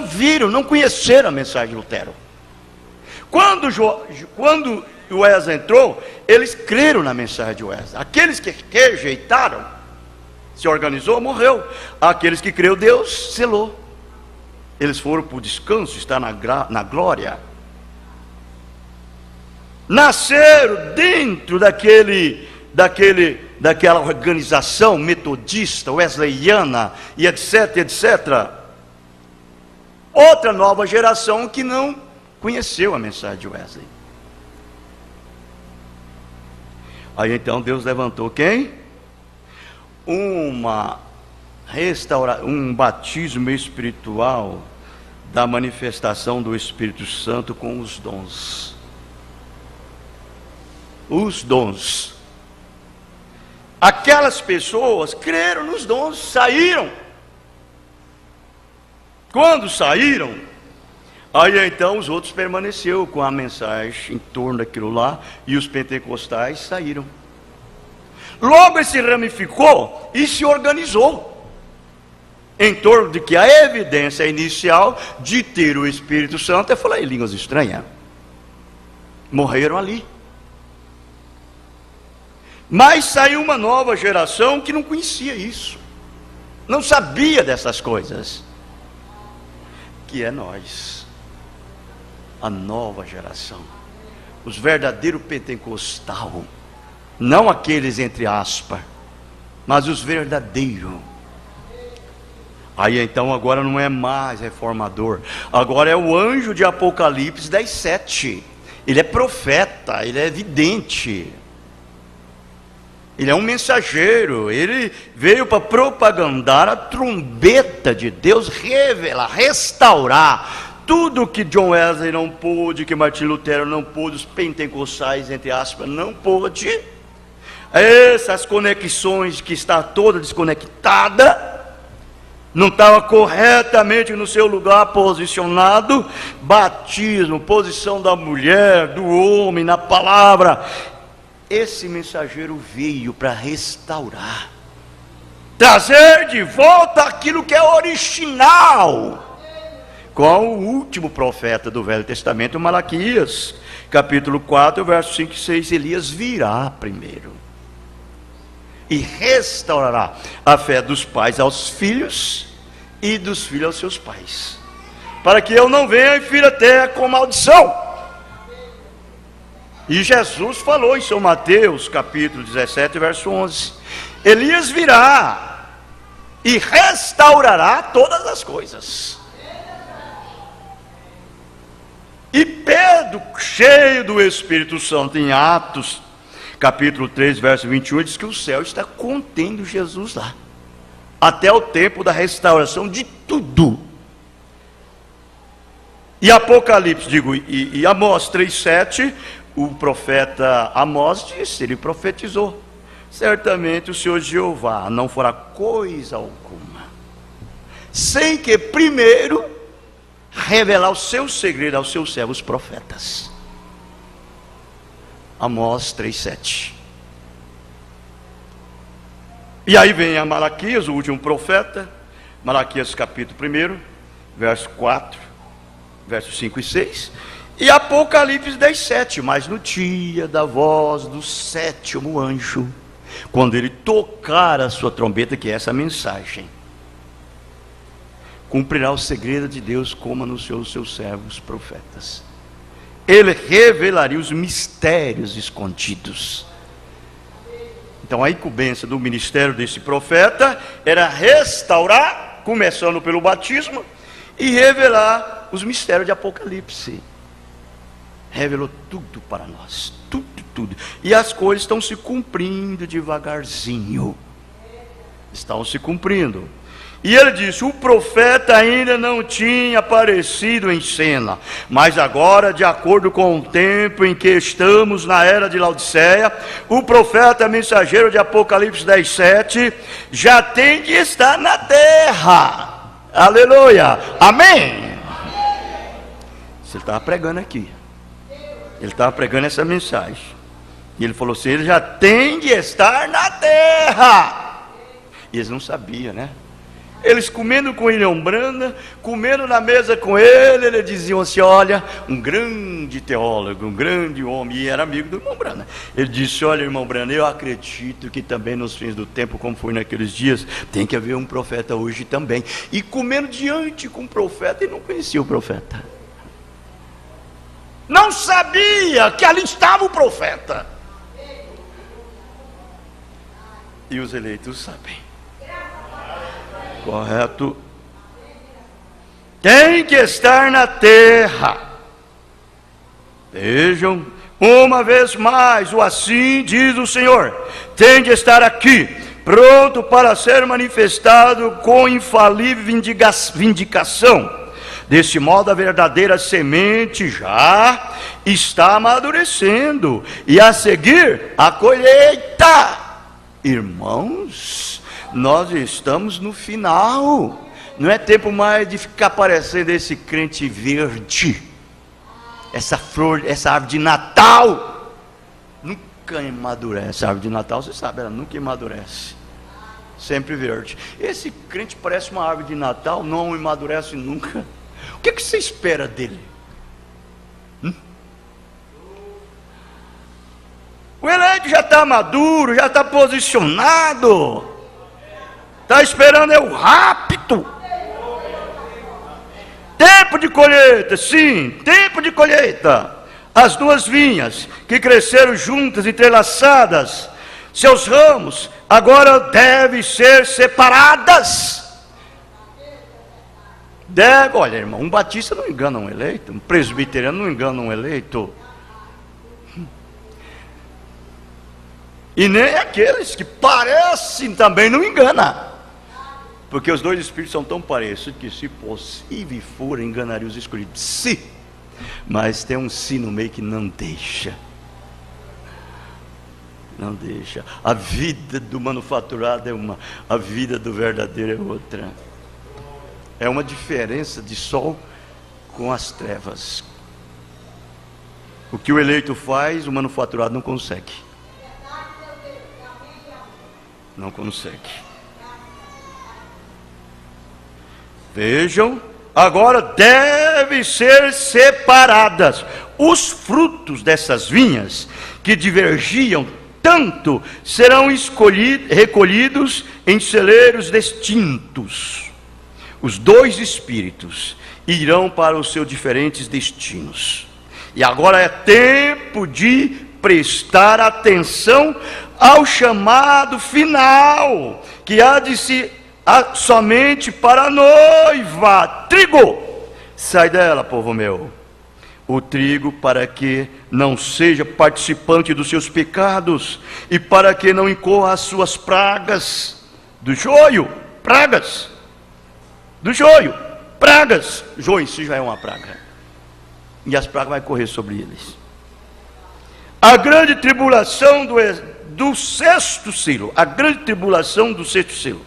viram, não conheceram a mensagem de Lutero. Quando Wesley entrou, eles creram na mensagem de Wesley. Aqueles que rejeitaram, se organizou, morreu. Aqueles que creram, Deus selou. Eles foram para o descanso, está na glória. Nasceram dentro daquela organização metodista, wesleyana, e etc, etc. Outra nova geração que não conheceu a mensagem de Wesley. Aí então Deus levantou quem? Um batismo espiritual da manifestação do Espírito Santo com os dons. Os dons. Aquelas pessoas creram nos dons, saíram. Quando saíram, aí então os outros permaneceram com a mensagem em torno daquilo lá, e os pentecostais saíram. Logo ele se ramificou e se organizou em torno de que a evidência inicial de ter o Espírito Santo é falar em línguas estranhas. Morreram ali. Mas saiu uma nova geração que não conhecia isso, não sabia dessas coisas, que é nós, a nova geração, os verdadeiros pentecostal, não aqueles entre aspas, mas os verdadeiros. Aí então agora não é mais reformador, agora é o anjo de Apocalipse 10:7. Ele é profeta, ele é vidente, ele é um mensageiro, ele veio para propagandar a trombeta de Deus, revelar, restaurar tudo que John Wesley não pôde, que Martim Lutero não pôde, os pentecostais, entre aspas, não pôde. Essas conexões que está toda desconectada, não estava corretamente no seu lugar posicionado. Batismo, posição da mulher, do homem, na palavra. Esse mensageiro veio para restaurar, trazer de volta aquilo que é original. Qual o último profeta do Velho Testamento? Malaquias, capítulo 4, versos 5 e 6. Elias virá primeiro e restaurará a fé dos pais aos filhos e dos filhos aos seus pais, para que eu não venha e fira a terra com maldição. E Jesus falou em São Mateus capítulo 17, verso 11: Elias virá e restaurará todas as coisas. E Pedro, cheio do Espírito Santo, em Atos capítulo 3, verso 21, diz que o céu está contendo Jesus lá, até o tempo da restauração de tudo. E Apocalipse, e Amós 3:7, o profeta Amós disse, ele profetizou: certamente o Senhor Jeová não fará coisa alguma, sem que primeiro revelar o seu segredo aos seus servos profetas. Amós 3:7. E aí vem a Malaquias, o último profeta, Malaquias capítulo 1, verso 4, versos 5 e 6, e Apocalipse 10:7. Mas no dia da voz do sétimo anjo, quando ele tocar a sua trombeta, que é essa mensagem, cumprirá o segredo de Deus como anunciou os seus servos profetas. Ele revelaria os mistérios escondidos. Então a incumbência do ministério desse profeta era restaurar, começando pelo batismo, e revelar os mistérios de Apocalipse. Revelou tudo para nós, tudo. E as coisas estão se cumprindo devagarzinho. Estão se cumprindo. E ele disse: o profeta ainda não tinha aparecido em cena, mas agora, de acordo com o tempo em que estamos na era de Laodiceia, o profeta mensageiro de Apocalipse 10:7 já tem de estar na terra. Aleluia, amém. Você estava pregando aqui, ele estava pregando essa mensagem, e ele falou assim: ele já tem de estar na terra. E eles não sabiam, né? Eles comendo com William Branham, comendo na mesa com ele, eles diziam assim: olha, um grande teólogo, um grande homem, e era amigo do irmão Branham. Ele disse: olha, irmão Branham, eu acredito que também nos fins do tempo, como foi naqueles dias, tem que haver um profeta hoje também. E comendo diante com o profeta, e não conhecia o profeta, não sabia que ali estava o profeta. E os eleitos sabem. Correto? Tem que estar na terra. Vejam, uma vez mais, o assim diz o Senhor: tem de estar aqui, pronto para ser manifestado com infalível vindicação. Desse modo, a verdadeira semente já está amadurecendo, e a seguir, a colheita. Irmãos, nós estamos no final. Não é tempo mais de ficar parecendo esse crente verde, essa flor, essa árvore de Natal. Nunca amadurece. A árvore de Natal, você sabe, ela nunca amadurece, sempre verde. Esse crente parece uma árvore de Natal, não amadurece nunca. O que você espera dele? O eleito já está maduro, já está posicionado. Está esperando é o rapto. Tempo de colheita, sim, tempo de colheita. As duas vinhas que cresceram juntas, entrelaçadas, seus ramos agora devem ser separadas. Olha, irmão, um batista não engana um eleito, um presbiteriano não engana um eleito. E nem aqueles que parecem também não engana. Porque os dois espíritos são tão parecidos que, se possível for, enganaria os escolhidos. Sim, mas tem um sim no meio que não deixa. Não deixa. A vida do manufaturado é uma, a vida do verdadeiro é outra. É uma diferença de sol com as trevas. O que o eleito faz, o manufaturado não consegue. Não consegue. Vejam, agora devem ser separadas. Os frutos dessas vinhas que divergiam tanto serão recolhidos em celeiros distintos. Os dois espíritos irão para os seus diferentes destinos. E agora é tempo de prestar atenção ao chamado final, que há de se somente para a noiva. Trigo, sai dela, povo meu. O trigo, para que não seja participante dos seus pecados, e para que não incorra as suas pragas do joio. Pragas do joio, pragas. Joio em si já é uma praga, e as pragas vão correr sobre eles. A grande tribulação do sexto selo, a grande tribulação do sexto selo.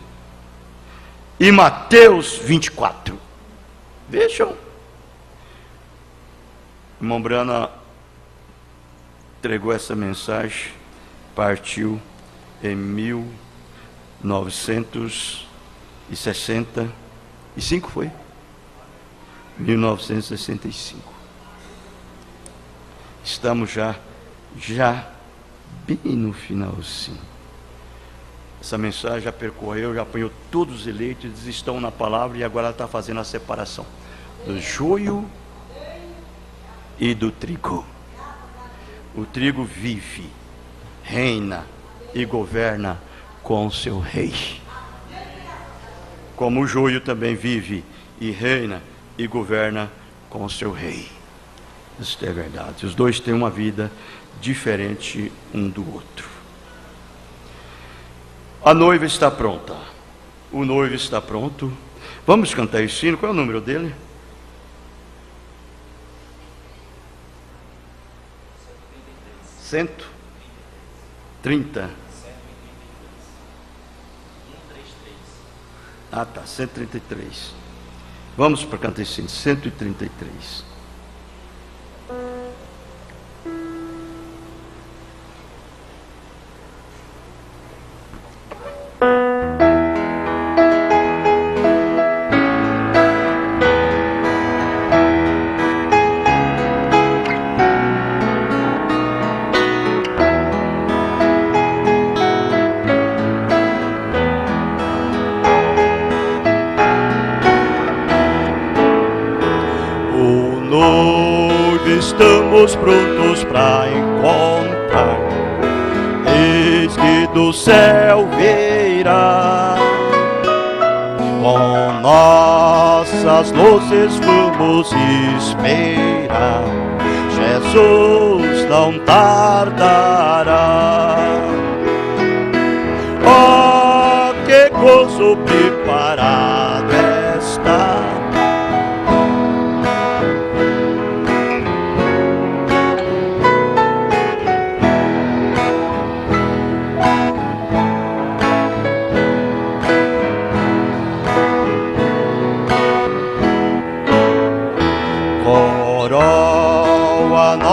E Mateus 24. Vejam. O irmão Brana entregou essa mensagem, partiu em 1965, foi? 1965. Estamos já bem no finalzinho. Essa mensagem já percorreu, já apanhou todos os eleitos, eles estão na palavra, e agora ela está fazendo a separação do joio e do trigo. O trigo vive, reina e governa com o seu rei, como o joio também vive e reina e governa com o seu rei. Isso é verdade. Os dois têm uma vida diferente um do outro. A noiva está pronta, o noivo está pronto. Vamos cantar esse hino. Qual é o número dele? 130. Ah, tá, 133. Vamos para cantar esse hino, 133. Estamos prontos para encontrar, eis que do céu virá, com nossas luzes vamos esperar, Jesus não tardará. Oh, que gozo preparado está!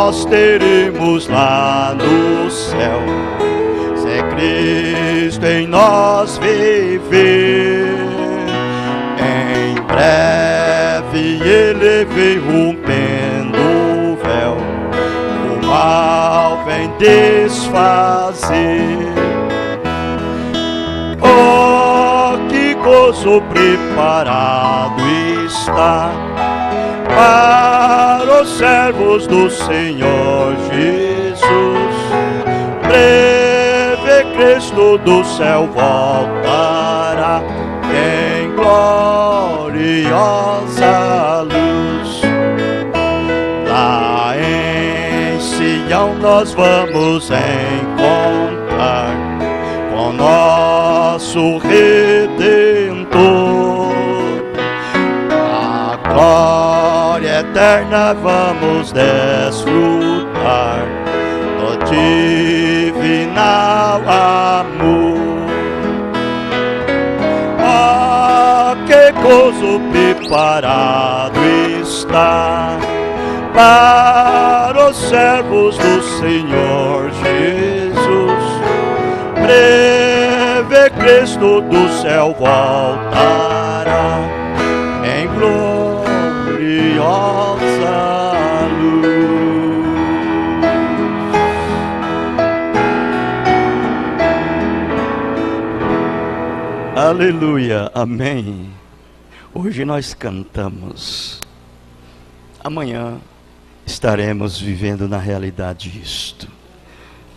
Nós teremos lá no céu, se Cristo em nós viver. Em breve Ele vem rompendo o véu, o mal vem desfazer. Oh, que gozo preparado está para os servos do Senhor Jesus. Breve Cristo do céu voltará em gloriosa luz. Lá em Sião nós vamos encontrar com nosso Redentor. A glória eterna vamos desfrutar do divinal amor. Ah, que gozo preparado está para os servos do Senhor Jesus. Breve Cristo do céu voltará em gloriosa luz. Aleluia, amém. Hoje nós cantamos, amanhã estaremos vivendo na realidade isto.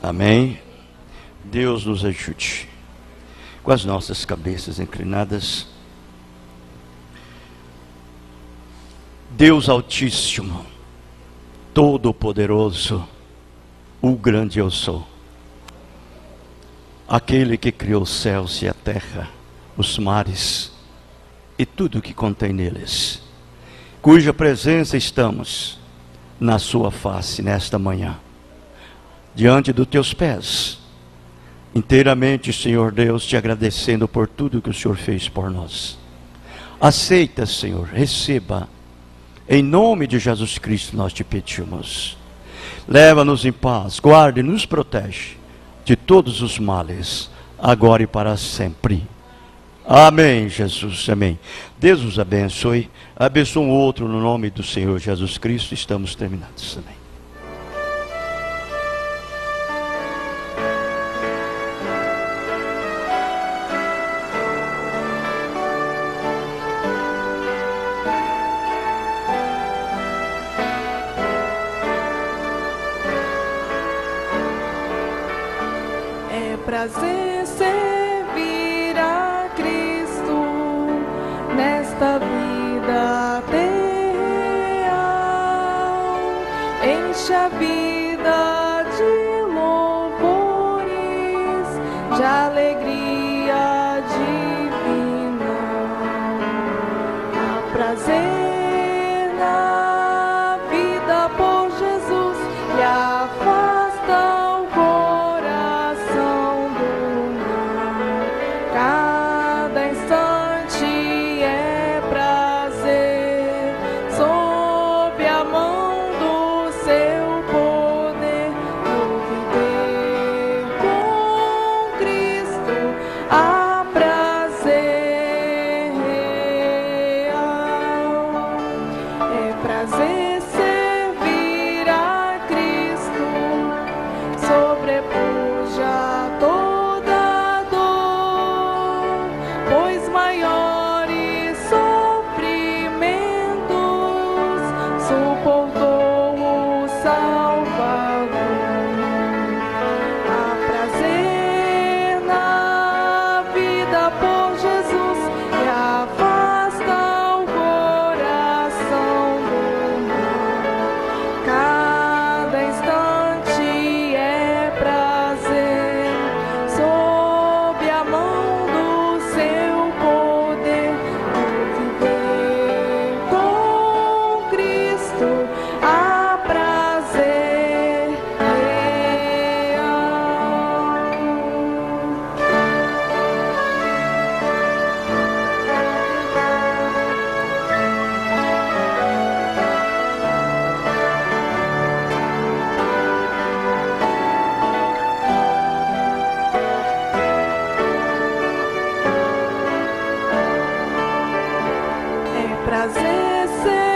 Amém? Deus nos ajude. Com as nossas cabeças inclinadas. Deus Altíssimo, Todo-Poderoso, o grande eu sou. Aquele que criou os céus e a terra, os mares e tudo o que contém neles, cuja presença estamos na sua face nesta manhã, diante dos teus pés, inteiramente, Senhor Deus, te agradecendo por tudo que o Senhor fez por nós. Aceita, Senhor, receba, em nome de Jesus Cristo nós te pedimos. Leva-nos em paz, guarde e nos protege de todos os males, agora e para sempre. Amém, Jesus, amém. Deus nos abençoe. Abençoe um outro no nome do Senhor Jesus Cristo. Estamos terminados. Amém. É prazer servir a Cristo nesta vida terreal. Enche a vida de louvores, de alegria divina. Há prazer na vida por Jesus e afasta o coração do mal. Cada instante é prazer sob a mão do seu poder. No viver com Cristo há prazer real. É prazer servir a Cristo, sobrepuja toda dor, pois maiores sofrimentos suportou o Salvador. Há prazer na vida por Jesus e afasta o coração do mal. Cada instante é prazer sob a mão do seu poder. No viver com Cristo há prazer real. É prazer ser